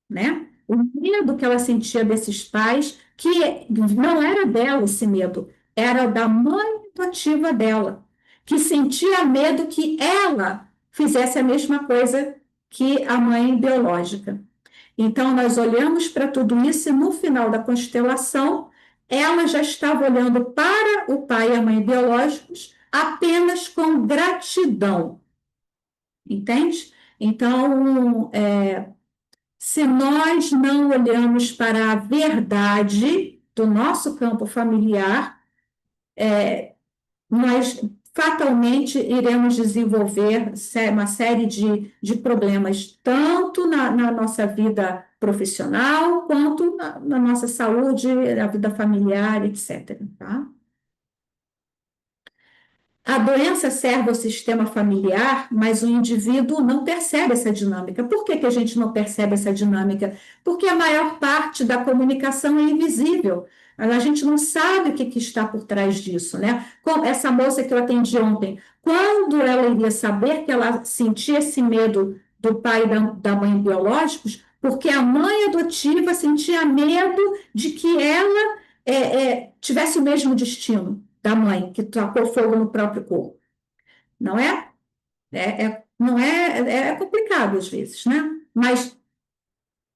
né? O medo que ela sentia desses pais, que não era dela esse medo, era da mãe adotiva dela, que sentia medo que ela fizesse a mesma coisa que a mãe biológica. Então, nós olhamos para tudo isso e no final da constelação, ela já estava olhando para o pai e a mãe biológicos apenas com gratidão, entende? Então, se nós não olhamos para a verdade do nosso campo familiar, nós fatalmente iremos desenvolver uma série de problemas, tanto na nossa vida profissional, quanto na nossa saúde, na vida familiar, etc. Tá? A doença serve ao sistema familiar, mas o indivíduo não percebe essa dinâmica. Por que a gente não percebe essa dinâmica? Porque a maior parte da comunicação é invisível. A gente não sabe o que está por trás disso, né? Como essa moça que eu atendi ontem, quando ela iria saber que ela sentia esse medo do pai e da mãe biológicos, porque a mãe adotiva sentia medo de que ela tivesse o mesmo destino da mãe, que tacou fogo no próprio corpo. Não é? Não é complicado às vezes, né? Mas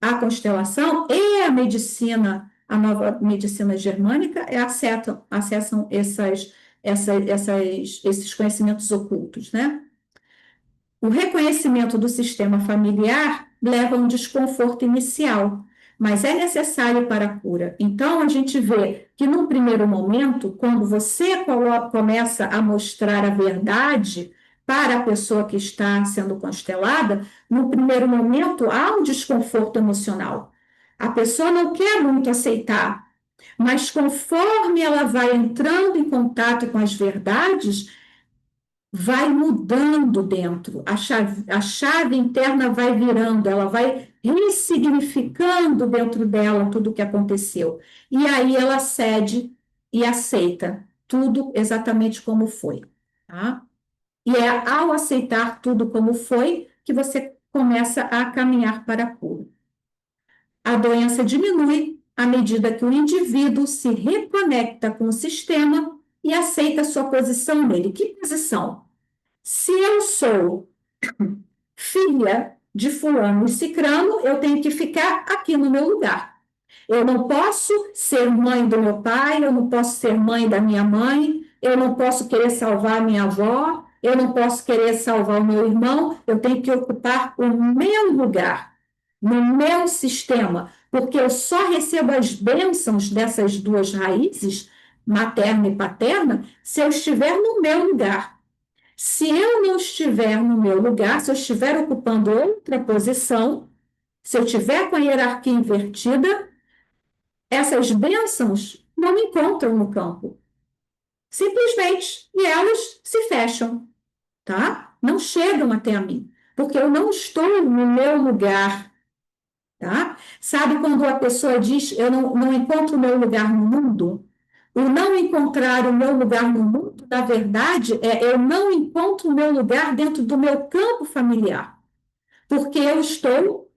a constelação e a medicina, a nova medicina germânica, acessam esses conhecimentos ocultos, né? O reconhecimento do sistema familiar leva a um desconforto inicial, mas é necessário para a cura. Então, a gente vê que, num primeiro momento, quando você começa a mostrar a verdade para a pessoa que está sendo constelada, no primeiro momento há um desconforto emocional. A pessoa não quer muito aceitar, mas conforme ela vai entrando em contato com as verdades, vai mudando dentro, a chave interna vai virando, ela vai ressignificando dentro dela tudo o que aconteceu. E aí ela cede e aceita tudo exatamente como foi. Tá? E é ao aceitar tudo como foi que você começa a caminhar para a cura. A doença diminui à medida que o indivíduo se reconecta com o sistema e aceita sua posição nele. Que posição? Se eu sou filha de fulano e cicrano, eu tenho que ficar aqui no meu lugar. Eu não posso ser mãe do meu pai, eu não posso ser mãe da minha mãe, eu não posso querer salvar a minha avó, eu não posso querer salvar o meu irmão, eu tenho que ocupar o meu lugar, no meu sistema, porque eu só recebo as bênçãos dessas duas raízes, materna e paterna, se eu estiver no meu lugar. Se eu não estiver no meu lugar, se eu estiver ocupando outra posição, se eu tiver com a hierarquia invertida, essas bênçãos não me encontram no campo. Simplesmente. E elas se fecham, tá? Não chegam até a mim, porque eu não estou no meu lugar, tá? Sabe quando a pessoa diz, eu não encontro o meu lugar no mundo? O não encontrar o meu lugar no mundo, na verdade, eu não encontro o meu lugar dentro do meu campo familiar, porque eu estou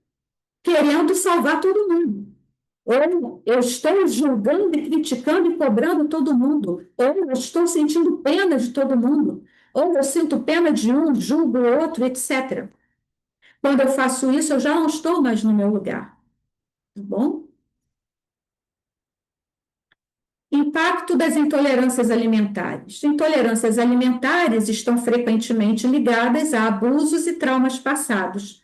querendo salvar todo mundo. Ou eu estou julgando e criticando e cobrando todo mundo. Ou eu estou sentindo pena de todo mundo. Ou eu sinto pena de um, julgo o outro, etc. Quando eu faço isso, eu já não estou mais no meu lugar. Tá bom? Impacto das intolerâncias alimentares. Intolerâncias alimentares estão frequentemente ligadas a abusos e traumas passados.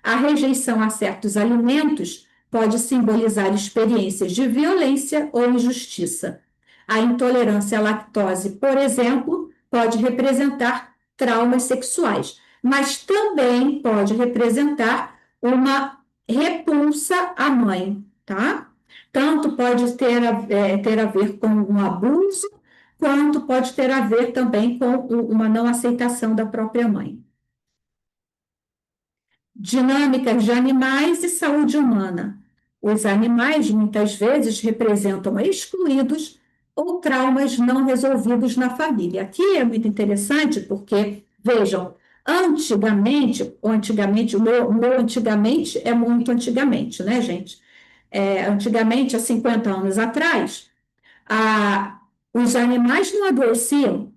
A rejeição a certos alimentos pode simbolizar experiências de violência ou injustiça. A intolerância à lactose, por exemplo, pode representar traumas sexuais, mas também pode representar uma repulsa à mãe, tá? Tanto pode ter a ver com um abuso, quanto pode ter a ver também com uma não aceitação da própria mãe. Dinâmicas de animais e saúde humana. Os animais muitas vezes representam excluídos ou traumas não resolvidos na família. Aqui é muito interessante porque, vejam, antigamente, o meu antigamente é muito antigamente, né, gente? Antigamente, há 50 anos atrás, os animais não adoeciam,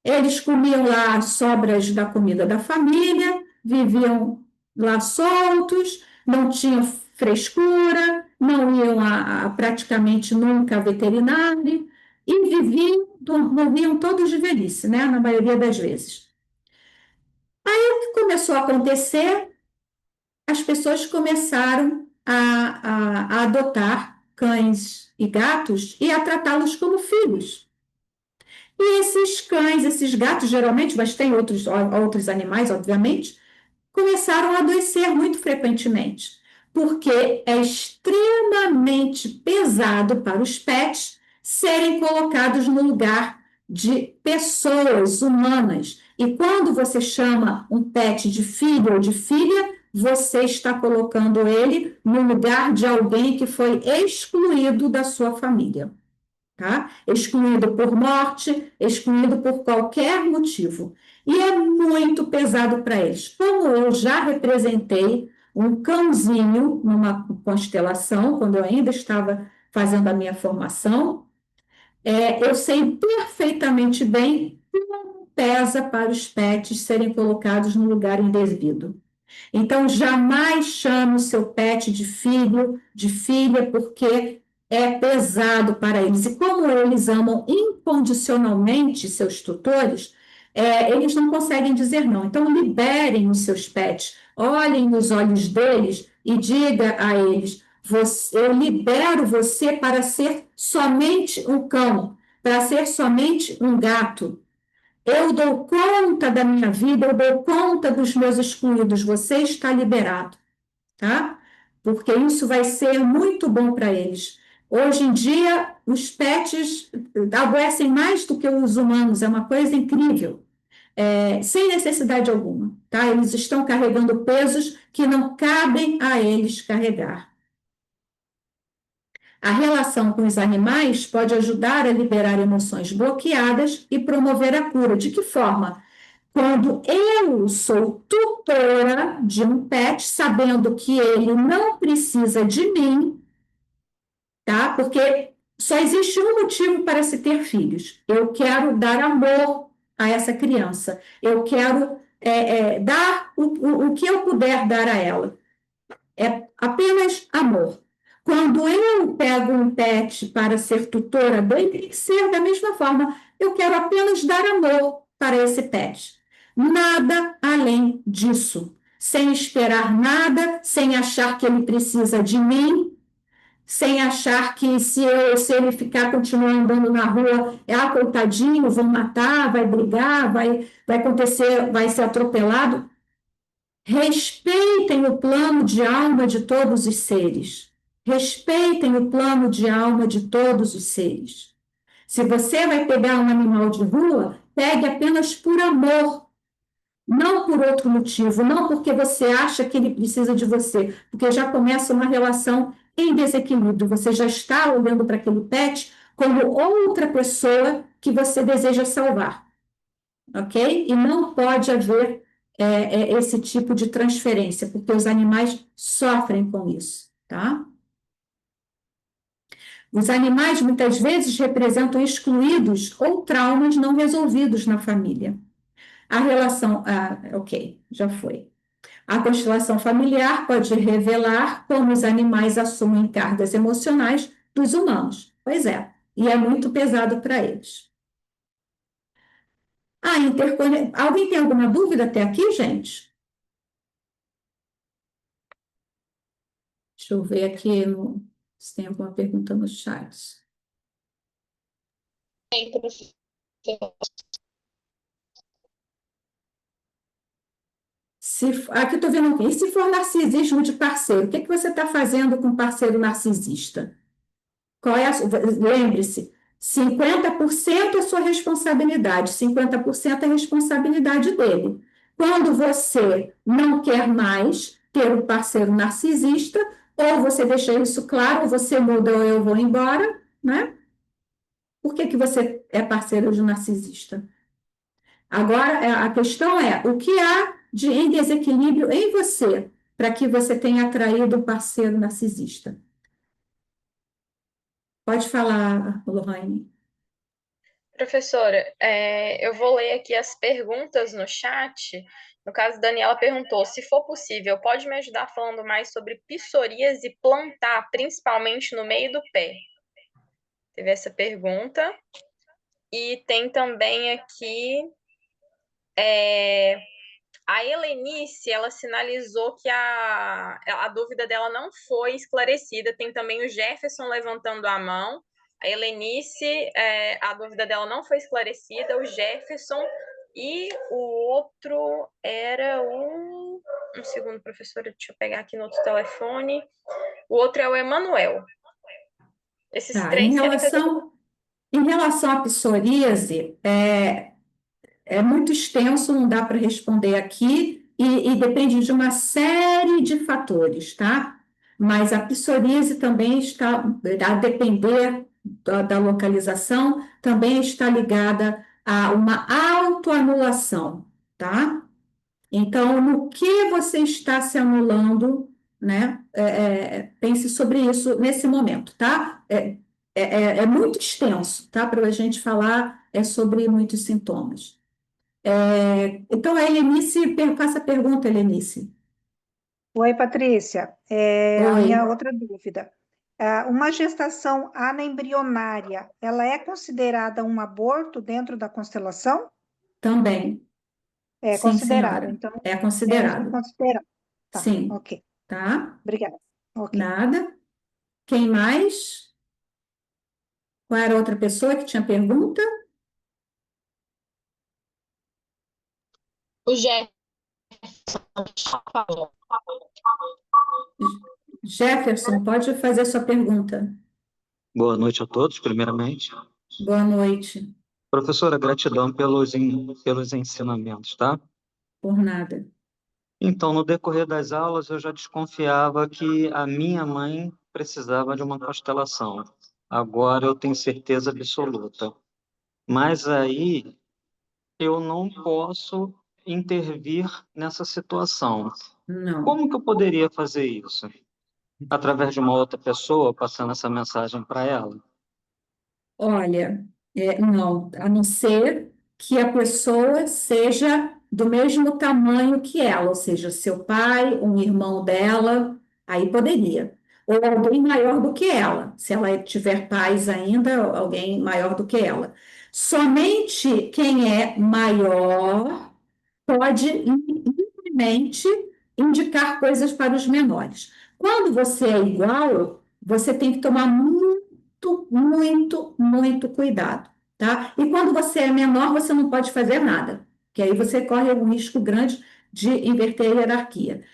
eles comiam lá as sobras da comida da família, viviam lá soltos, não tinham frescura, não iam praticamente nunca a veterinário e morriam todos de velhice, né? Na maioria das vezes. O que começou a acontecer? As pessoas começaram a adotar cães e gatos e a tratá-los como filhos. E esses cães, esses gatos, geralmente, mas tem outros animais, obviamente, começaram a adoecer muito frequentemente, porque é extremamente pesado para os pets serem colocados no lugar de pessoas humanas. E quando você chama um pet de filho ou de filha, você está colocando ele no lugar de alguém que foi excluído da sua família. Tá? Excluído por morte, excluído por qualquer motivo. E é muito pesado para eles. Como eu já representei um cãozinho numa constelação, quando eu ainda estava fazendo a minha formação, eu sei perfeitamente bem como pesa para os pets serem colocados no lugar indevido. Então, jamais chame o seu pet de filho, de filha, porque é pesado para eles. E como eles amam incondicionalmente seus tutores, eles não conseguem dizer não. Então, liberem os seus pets, olhem nos olhos deles e diga a eles: eu libero você para ser somente um cão, para ser somente um gato. Eu dou conta da minha vida, eu dou conta dos meus excluídos. Você está liberado, tá? Porque isso vai ser muito bom para eles. Hoje em dia, os pets adoecem mais do que os humanos, é uma coisa incrível, sem necessidade alguma, tá? Eles estão carregando pesos que não cabem a eles carregar. A relação com os animais pode ajudar a liberar emoções bloqueadas e promover a cura. De que forma? Quando eu sou tutora de um pet, sabendo que ele não precisa de mim, tá? Porque só existe um motivo para se ter filhos. Eu quero dar amor a essa criança. Eu quero dar o que eu puder dar a ela. É apenas amor. Quando eu pego um pet para ser tutora dele, tem que ser da mesma forma. Eu quero apenas dar amor para esse pet. Nada além disso. Sem esperar nada, sem achar que ele precisa de mim, sem achar que se ele ficar continuando andando na rua, coitadinho, vão matar, vai brigar, vai acontecer, vai ser atropelado. Respeitem o plano de alma de todos os seres. Respeitem o plano de alma de todos os seres. Se você vai pegar um animal de rua, pegue apenas por amor, não por outro motivo, não porque você acha que ele precisa de você, porque já começa uma relação em desequilíbrio. Você já está olhando para aquele pet como outra pessoa que você deseja salvar, ok? E não pode haver esse tipo de transferência, porque os animais sofrem com isso, tá? Os animais muitas vezes representam excluídos ou traumas não resolvidos na família. A relação, ok, já foi. A constelação familiar pode revelar como os animais assumem cargas emocionais dos humanos. Pois é, e é muito pesado para eles. Alguém tem alguma dúvida até aqui, gente? Deixa eu ver aqui se tem alguma pergunta no chat. Tem, professor. Aqui estou vendo aqui. E se for narcisismo de parceiro, o que que você está fazendo com parceiro narcisista? Lembre-se, 50% é sua responsabilidade, 50% é responsabilidade dele. Quando você não quer mais ter um parceiro narcisista, ou você deixa isso claro, ou você muda ou eu vou embora, né? Por que que você é parceiro de narcisista? Agora, a questão é, o que há em desequilíbrio em você para que você tenha atraído um parceiro narcisista? Pode falar, Lohane. Professora, eu vou ler aqui as perguntas no chat. No caso, Daniela perguntou: se for possível, pode me ajudar falando mais sobre psoríase plantar, principalmente no meio do pé? Teve essa pergunta. E tem também aqui a Helenice, ela sinalizou que a dúvida dela não foi esclarecida. Tem também o Jefferson levantando a mão. A Helenice, a dúvida dela não foi esclarecida. O Jefferson e o outro era o... Um segundo, professora, deixa eu pegar aqui no outro telefone. O outro é o Emanuel. Esses Tá, três querem fazer... em relação à psoríase, é muito extenso, não dá para responder aqui, e depende de uma série de fatores, tá? Mas a psoríase também está, a depender da localização, também está ligada a uma autoanulação, tá? Então, no que você está se anulando, né? Pense sobre isso nesse momento, tá? É muito extenso, tá? Para a gente falar sobre muitos sintomas. Então, a Helenice, faça a pergunta, Helenice. Oi, Patrícia. A Oi, minha outra dúvida. Uma gestação anembrionária, ela é considerada um aborto dentro da constelação? também. É Sim, considerado, senhora. então É é considerado. considerado. Tá, Sim, ok. tá? Obrigada. Ok. Nada. Quem mais? Qual era a outra pessoa que tinha pergunta? O Jefferson. Jefferson, pode fazer a sua pergunta. Boa noite a todos, primeiramente. Boa noite. Professora, gratidão pelos ensinamentos, tá? Por nada. Então, no decorrer das aulas, eu já desconfiava que a minha mãe precisava de uma constelação. Agora eu tenho certeza absoluta. Mas aí eu não posso intervir nessa situação. Não. Como que eu poderia fazer isso? Através de uma outra pessoa, passando essa mensagem para ela? Olha, não, a não ser que a pessoa seja do mesmo tamanho que ela, ou seja, seu pai, um irmão dela, aí poderia. Ou alguém maior do que ela, se ela tiver pais ainda, alguém maior do que ela. Somente quem é maior pode livremente indicar coisas para os menores. Quando você é igual, você tem que tomar muito, muito, muito cuidado, tá? E quando você é menor, você não pode fazer nada, que aí você corre um risco grande de inverter a hierarquia.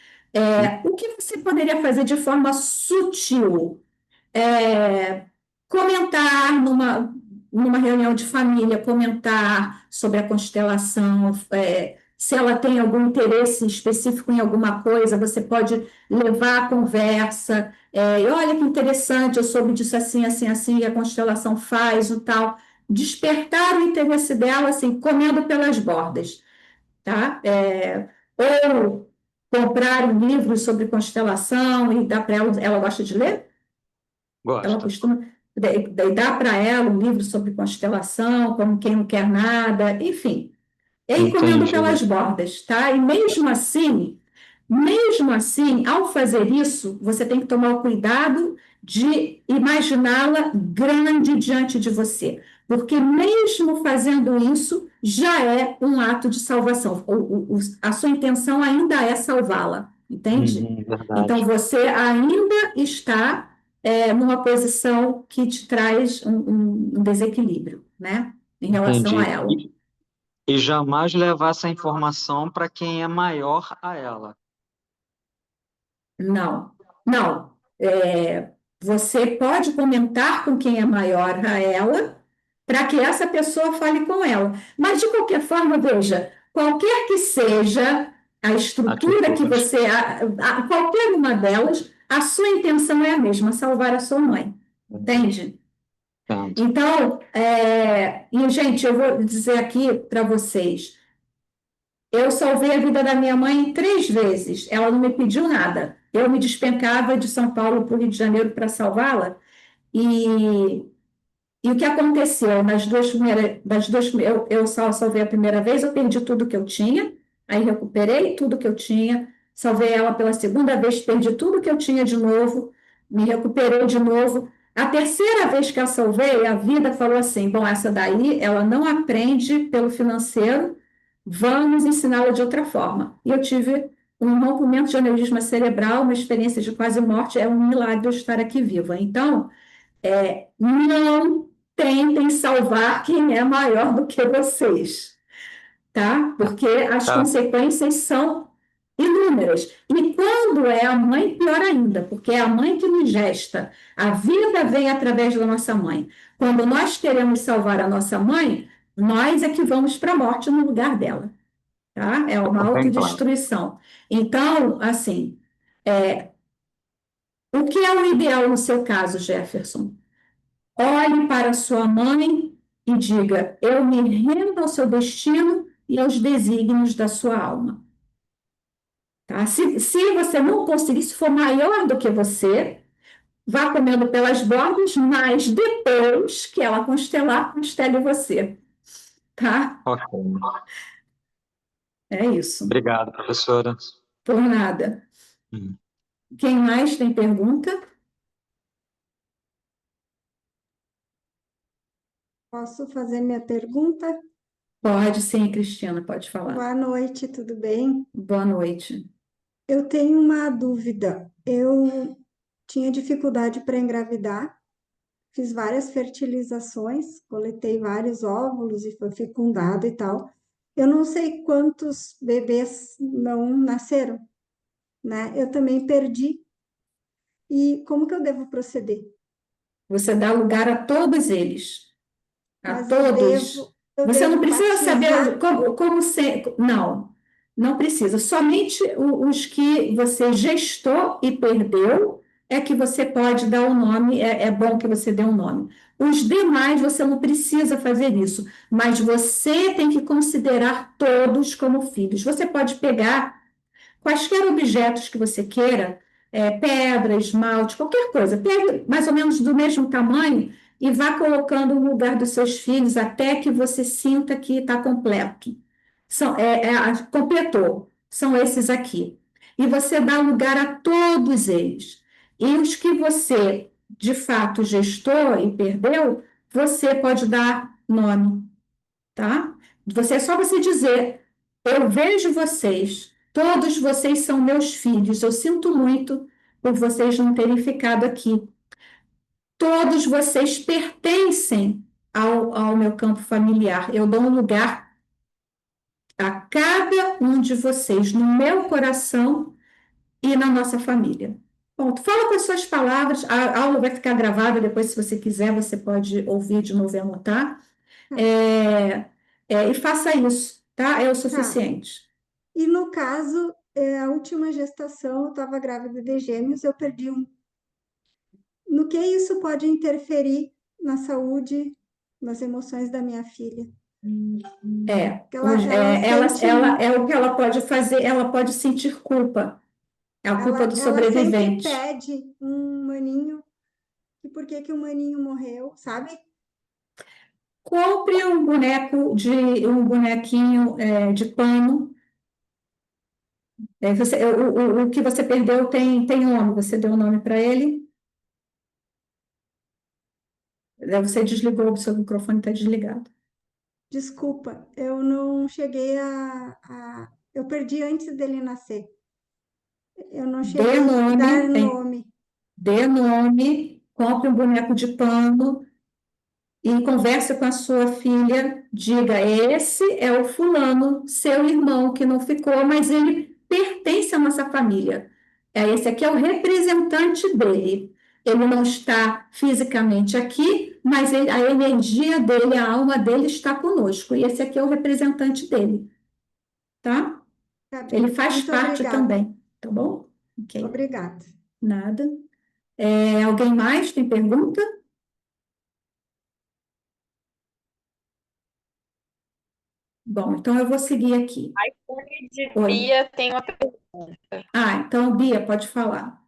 O que você poderia fazer de forma sutil? é, Comentar numa reunião de família, comentar sobre a constelação, se ela tem algum interesse específico em alguma coisa, você pode levar a conversa, e olha que interessante, eu soube disso assim, assim, assim, e a constelação faz o tal. Despertar o interesse dela, assim, comendo pelas bordas, tá? Ou comprar um livro sobre constelação e dar para ela, ela gosta de ler? Ela Gosta. costuma dar para ela um livro sobre constelação, como quem não quer nada, enfim, e ir comendo Entendi. pelas bordas, tá? E mesmo assim, ao fazer isso, você tem que tomar o cuidado de imaginá-la grande diante de você, porque mesmo fazendo isso, já é um ato de salvação. A sua intenção ainda é salvá-la, entende? Então, Verdade. você ainda está numa posição que te traz um desequilíbrio, né? Em relação a Entendi. ela. E jamais levar essa informação para quem é maior a ela. Não, não. Você pode comentar com quem é maior a ela, para que essa pessoa fale com ela. Mas, de qualquer forma, veja, qualquer que seja a estrutura que Atitude. você, qualquer uma delas, a sua intenção é a mesma, salvar a sua mãe. Entende? Entendo. Então, e, gente, eu vou dizer aqui para vocês. Eu salvei a vida da minha mãe 3 vezes. Ela não me pediu nada. Eu me despencava de São Paulo para o Rio de Janeiro para salvá-la. E, e o que aconteceu eu só salvei a primeira vez, eu perdi tudo que eu tinha, aí recuperei tudo que eu tinha, salvei ela pela segunda vez, perdi tudo que eu tinha de novo, me recuperei de novo. A terceira vez que eu salvei, a vida falou assim: bom, essa daí ela não aprende pelo financeiro, vamos ensiná-la de outra forma. E eu tive um rompimento de aneurisma cerebral, uma experiência de quase morte, é um milagre eu estar aqui viva. Então, não tentem salvar quem é maior do que vocês, tá? Porque as Tá. consequências são inúmeras. E quando é a mãe, pior ainda, porque é a mãe que nos gesta. A vida vem através da nossa mãe. Quando nós queremos salvar a nossa mãe, nós é que vamos para a morte no lugar dela, tá? É uma Bem claro. autodestruição. Então, assim, o que é o ideal no seu caso, Jefferson? Olhe para sua mãe e diga: eu me rendo ao seu destino e aos desígnios da sua alma. Tá? Se você não conseguir, se for maior do que você, vá comendo pelas bordas, mas depois que ela constelar, constele você. Tá? Ok. É isso. Obrigado, professora. Por nada. Hum. Quem mais tem pergunta? Posso fazer minha pergunta? Pode sim, Cristina, pode falar. Boa noite, tudo bem? Boa noite. Eu tenho uma dúvida. Eu tinha dificuldade para engravidar, fiz várias fertilizações, coletei vários óvulos e foi fecundado e tal. Eu não sei quantos bebês não nasceram, né? Eu também perdi. E como que eu devo proceder? Você dá lugar a todos eles. A Mas todos. eu Você não devo precisa saber batizar? como ser. Não, não precisa. Somente os que você gestou e perdeu é que você pode dar o nome. É bom que você dê um nome. Os demais você não precisa fazer isso, mas você tem que considerar todos como filhos. Você pode pegar quaisquer objetos que você queira, pedra, esmalte, qualquer coisa, pegue mais ou menos do mesmo tamanho e vá colocando no lugar dos seus filhos até que você sinta que está completo. Completou, são esses aqui. E você dá lugar a todos eles. E os que você, de fato, gestou e perdeu, você pode dar nome, tá? É só você dizer: eu vejo vocês, todos vocês são meus filhos, eu sinto muito por vocês não terem ficado aqui. Todos vocês pertencem ao meu campo familiar. Eu dou um lugar a cada um de vocês no meu coração e na nossa família. Ponto. Fala com as suas palavras, a aula vai ficar gravada, depois, se você quiser, você pode ouvir de novo e anotar. É, e faça isso, tá? É o Tá. suficiente. E no caso, a última gestação, eu estava grávida de gêmeos, eu perdi um. No que isso pode interferir na saúde, nas emoções da minha filha? Porque ela sente É o que ela pode fazer, ela pode sentir culpa, é a culpa do ela sempre sobrevivente. pede um maninho, e por que que o maninho morreu, sabe? Compre um bonequinho de pano. O que você perdeu tem nome, você deu o nome para ele. Você desligou, o seu microfone está desligado. Desculpa, eu não cheguei eu perdi antes dele nascer. Eu não Dê cheguei a dar nome, nome. dê nome, compre um boneco de pano e converse com a sua filha, diga, esse é o fulano, seu irmão que não ficou, mas ele pertence à nossa família. Esse aqui é o representante dele. Ele não está fisicamente aqui, mas a energia dele, a alma dele está conosco. E esse aqui é o representante dele, tá? Tá Ele bem. faz Muito parte obrigada. também, tá bom? Ok, Obrigada. nada. Alguém mais tem pergunta? Bom, então eu vou seguir aqui. iPhone de Oi. Bia tem uma Então, Bia, pode falar.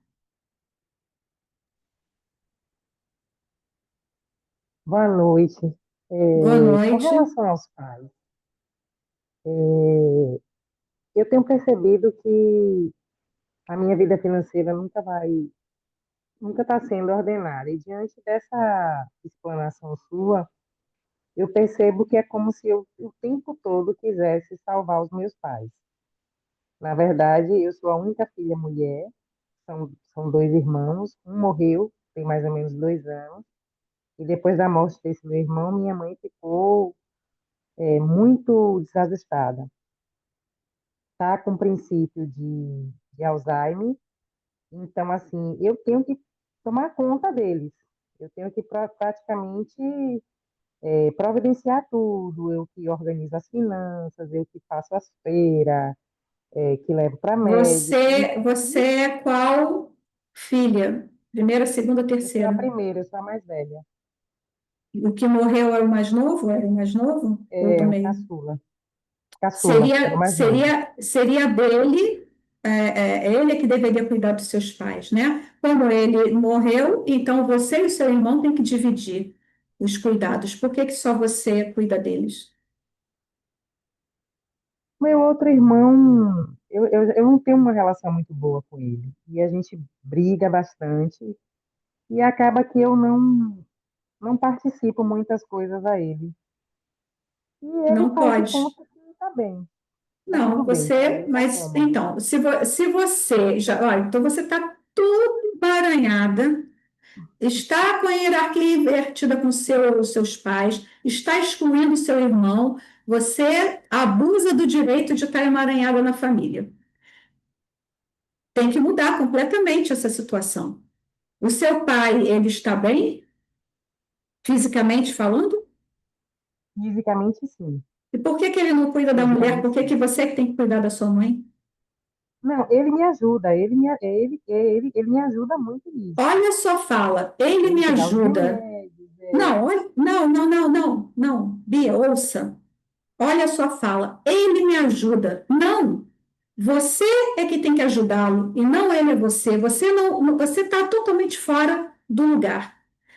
Boa noite. Boa Com noite. relação aos pais, eu tenho percebido que a minha vida financeira nunca está sendo ordenada. E diante dessa explanação sua, eu percebo que é como se eu o tempo todo quisesse salvar os meus pais. Na verdade, eu sou a única filha mulher, são dois irmãos, um morreu tem mais ou menos 2 anos, e depois da morte desse meu irmão, minha mãe ficou, muito desajustada. Tá com princípio de Alzheimer, então, assim, eu tenho que tomar conta deles. Eu tenho que praticamente providenciar tudo, eu que organizo as finanças, eu que faço as feiras, que levo para médico. Você é qual filha? Primeira, segunda, Eu sou a terceira? primeira, eu sou a mais velha, O que morreu é o mais novo? Era o mais novo? Ou do o meio? caçula. Caçula, é o Seria, mais novo. seria, seria dele, ele que deveria cuidar dos seus pais, né? Como ele morreu, então você e o seu irmão têm que dividir os cuidados. Por que que só você cuida deles? Meu outro irmão, eu não tenho uma relação muito boa com ele. E a gente briga bastante, e acaba que eu não participo muitas coisas a ele. E ele Não faz de pode. conta que está bem, está Não, tudo bem, para você, ele está mas cômodo. então, se você já, olha, então você está toda emaranhada, está com a hierarquia invertida com seus pais, está excluindo seu irmão, você abusa do direito de estar emaranhada na família. Tem que mudar completamente essa situação. O seu pai, ele está bem, fisicamente falando? Fisicamente, sim. E por que que ele não cuida da mulher? Fisicamente, Por que sim. que você que tem que cuidar da sua mãe? Não, ele me ajuda, ele me ajuda muito nisso. Olha só, fala, ele Ele me que dá os ajuda. remédios, Não, não, não, não, não, não, Bia, ouça. Olha a sua fala. Ele me ajuda. Não. Você é que tem que ajudá-lo e não ele é você. Você está totalmente fora do lugar.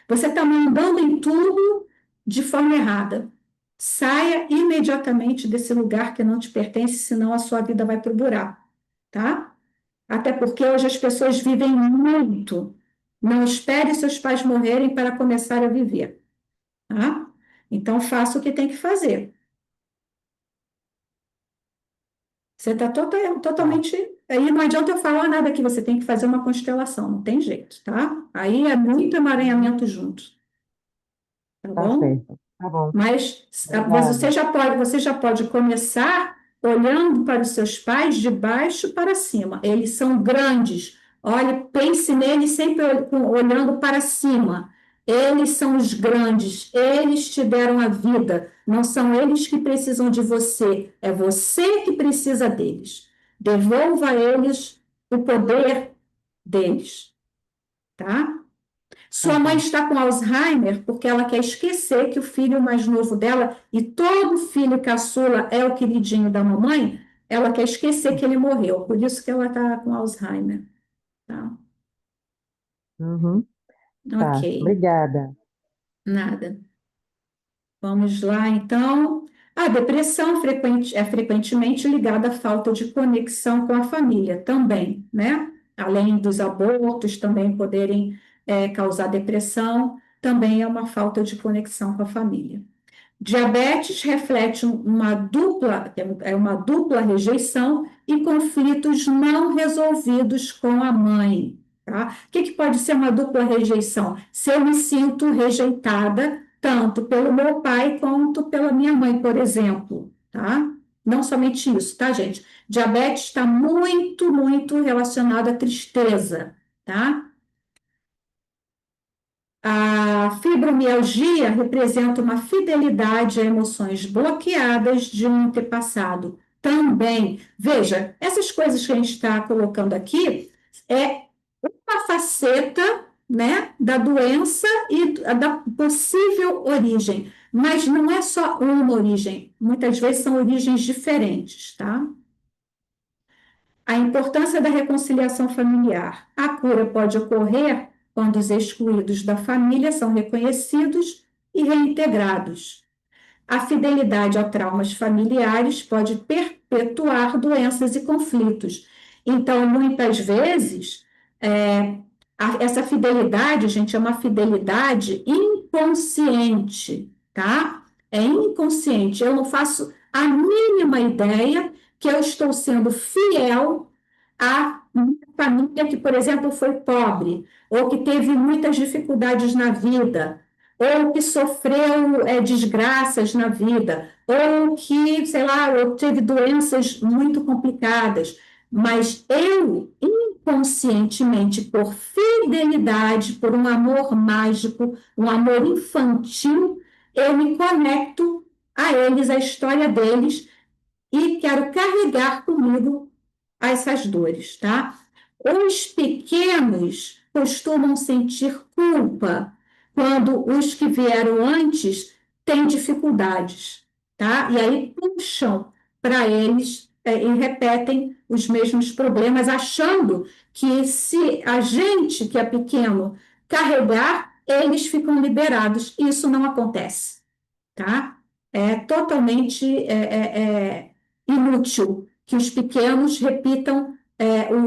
Você está mandando em tudo de forma errada. Saia imediatamente desse lugar que não te pertence, senão a sua vida vai para o buraco, tá? Até porque hoje as pessoas vivem muito. Não espere seus pais morrerem para começar a viver, tá? Então faça o que tem que fazer. Você está tá, totalmente. Aí não adianta eu falar nada que você tem que fazer uma constelação, não tem jeito, tá? Aí é muito uhum, emaranhamento junto, tá tá bom? certo. Tá bom, Mas obrigada. você já pode começar olhando para os seus pais de baixo para cima. Eles são grandes. Olhe, pense neles sempre olhando para cima. Eles são os grandes. Eles te deram a vida. Não são eles que precisam de você. É você que precisa deles. Devolva a eles o poder deles, tá? Tá Sua mãe bom. está com Alzheimer porque ela quer esquecer que o filho mais novo dela, e todo filho caçula é o queridinho da mamãe, ela quer esquecer que ele morreu. Por isso que ela está com Alzheimer. Tá? Uhum, Ok, tá, obrigada. nada. Vamos lá, então. A depressão é frequentemente ligada à falta de conexão com a família também, né? Além dos abortos também poderem causar depressão, também é uma falta de conexão com a família. Diabetes reflete uma dupla rejeição e conflitos não resolvidos com a mãe, tá? O que pode ser uma dupla rejeição? Se eu me sinto rejeitada tanto pelo meu pai quanto pela minha mãe, por exemplo, tá? Não somente isso, tá, gente? Diabetes está muito, muito relacionado à tristeza, tá? A fibromialgia representa uma fidelidade a emoções bloqueadas de um antepassado. Também, veja, essas coisas que a gente está colocando aqui é uma faceta, né, da doença e da possível origem, mas não é só uma origem, muitas vezes são origens diferentes, tá? A importância da reconciliação familiar. A cura pode ocorrer quando os excluídos da família são reconhecidos e reintegrados. A fidelidade a traumas familiares pode perpetuar doenças e conflitos. Então, muitas vezes, essa fidelidade, gente, é uma fidelidade inconsciente, tá? É inconsciente. Eu não faço a mínima ideia que eu estou sendo fiel à minha família que, por exemplo, foi pobre, ou que teve muitas dificuldades na vida, ou que sofreu desgraças na vida, ou que, sei lá, ou teve doenças muito complicadas. Mas eu, inconscientemente, por fidelidade, por um amor mágico, um amor infantil, eu me conecto a eles, à história deles, e quero carregar comigo essas dores, tá? Os pequenos costumam sentir culpa quando os que vieram antes têm dificuldades, tá? E aí puxam para eles e repetem os mesmos problemas, achando que se a gente que é pequeno carregar, eles ficam liberados. Isso não acontece, tá? É totalmente inútil que os pequenos repitam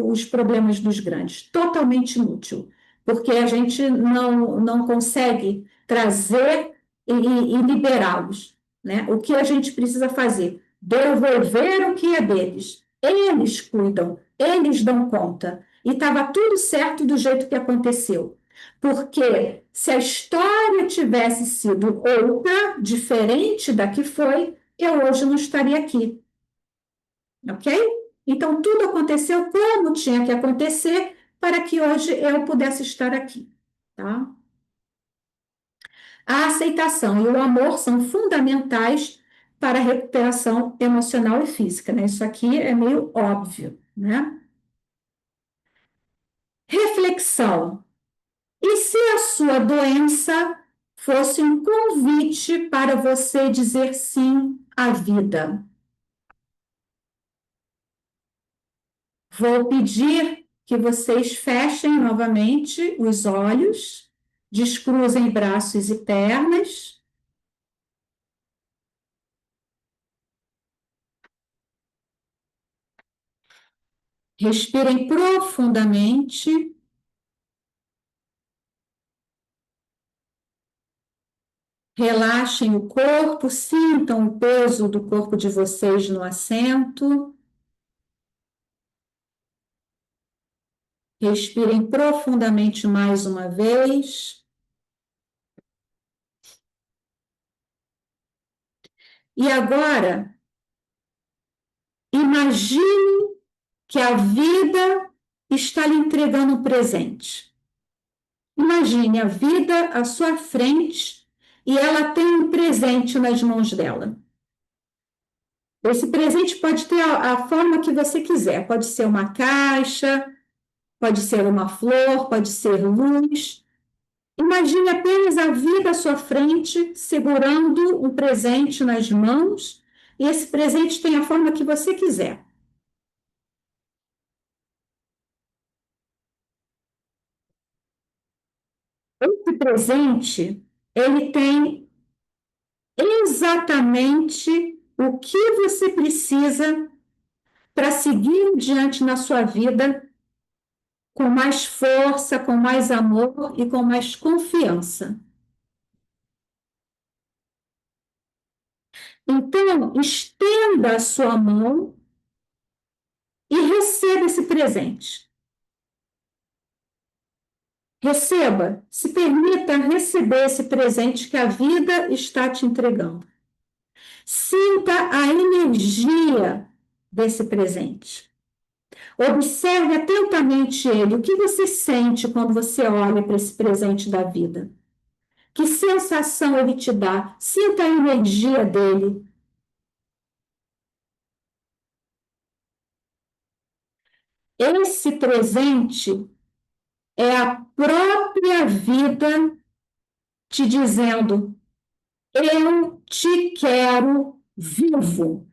os problemas dos grandes. Totalmente inútil, porque a gente não consegue trazer e liberá-los, né? O que a gente precisa fazer? Devolver o que é deles. Eles cuidam, eles dão conta. E estava tudo certo do jeito que aconteceu. Porque se a história tivesse sido outra, diferente da que foi, eu hoje não estaria aqui, ok? Então, tudo aconteceu como tinha que acontecer para que hoje eu pudesse estar aqui, tá? A aceitação e o amor são fundamentais para a recuperação emocional e física, né? Isso aqui é meio óbvio, né? Reflexão. E se a sua doença fosse um convite para você dizer sim à vida? Vou pedir que vocês fechem novamente os olhos, descruzem braços e pernas. Respirem profundamente. Relaxem o corpo, sintam o peso do corpo de vocês no assento. Respirem profundamente mais uma vez. E agora, imagine que a vida está lhe entregando um presente. Imagine a vida à sua frente e ela tem um presente nas mãos dela. Esse presente pode ter a forma que você quiser. Pode ser uma caixa, pode ser uma flor, pode ser luz. Imagine apenas a vida à sua frente, segurando um presente nas mãos, e esse presente tem a forma que você quiser. Esse presente, ele tem exatamente o que você precisa para seguir diante na sua vida com mais força, com mais amor e com mais confiança. Então, estenda a sua mão e receba esse presente. Receba, se permita receber esse presente que a vida está te entregando. Sinta a energia desse presente. Observe atentamente ele. O que você sente quando você olha para esse presente da vida? Que sensação ele te dá? Sinta a energia dele. Esse presente é a própria vida te dizendo: eu te quero vivo.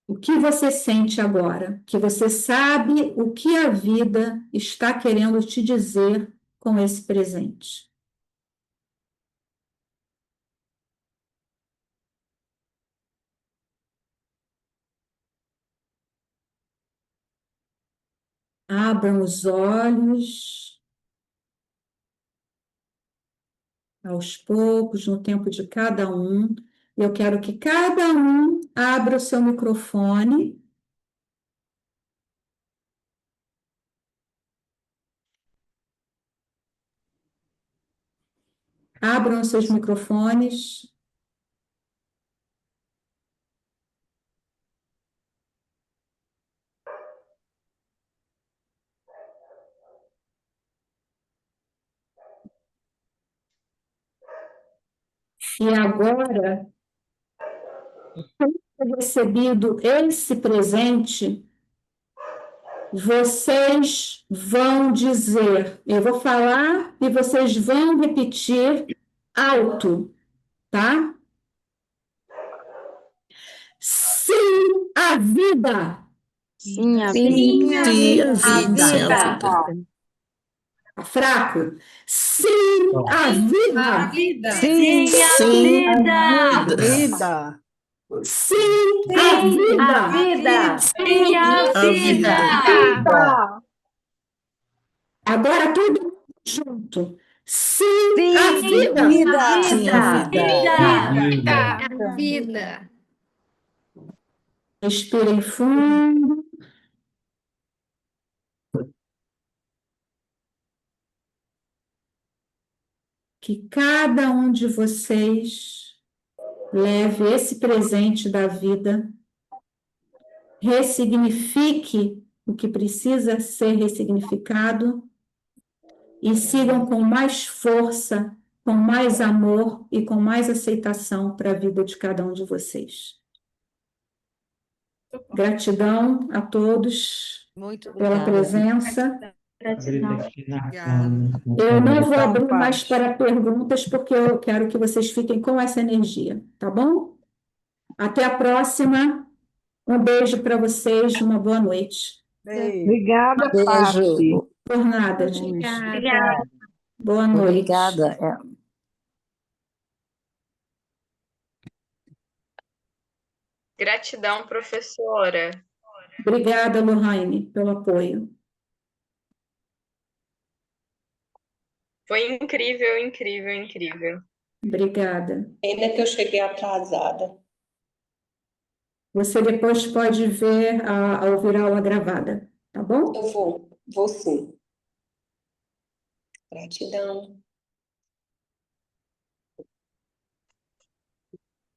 O que você sente agora? Que você sabe o que a vida está querendo te dizer com esse presente. Abram os olhos, aos poucos, no tempo de cada um. Eu quero que cada um abra o seu microfone. Abram os seus microfones. E agora, tendo recebido esse presente, vocês vão dizer, eu vou falar e vocês vão repetir alto, tá? Sim, a vida. Sim, a Sim, vida. a vida. Tá fraco? Sim, a vida. Sim, Sim, a vida. vida. Sim, a vida. Sim, a vida. Agora tudo mundo junto. Sim, a vida. A vida. Respirem fundo. Que cada um de vocês leve esse presente da vida, ressignifique o que precisa ser ressignificado e sigam com mais força, com mais amor e com mais aceitação para a vida de cada um de vocês. Gratidão a todos Muito pela obrigada. presença. Gratidão. Eu não vou abrir mais para perguntas, porque eu quero que vocês fiquem com essa energia, tá bom? Até a próxima. Um beijo para vocês, uma boa noite. Obrigada, Beijo. Paty. Por nada, gente. Obrigada. Boa noite. Obrigada. Gratidão, professora. Obrigada, Lohane, pelo apoio. Foi incrível, incrível, incrível. Obrigada. Ainda que eu cheguei atrasada. Você depois pode ver ouvir a aula gravada, tá bom? Eu vou sim. Gratidão.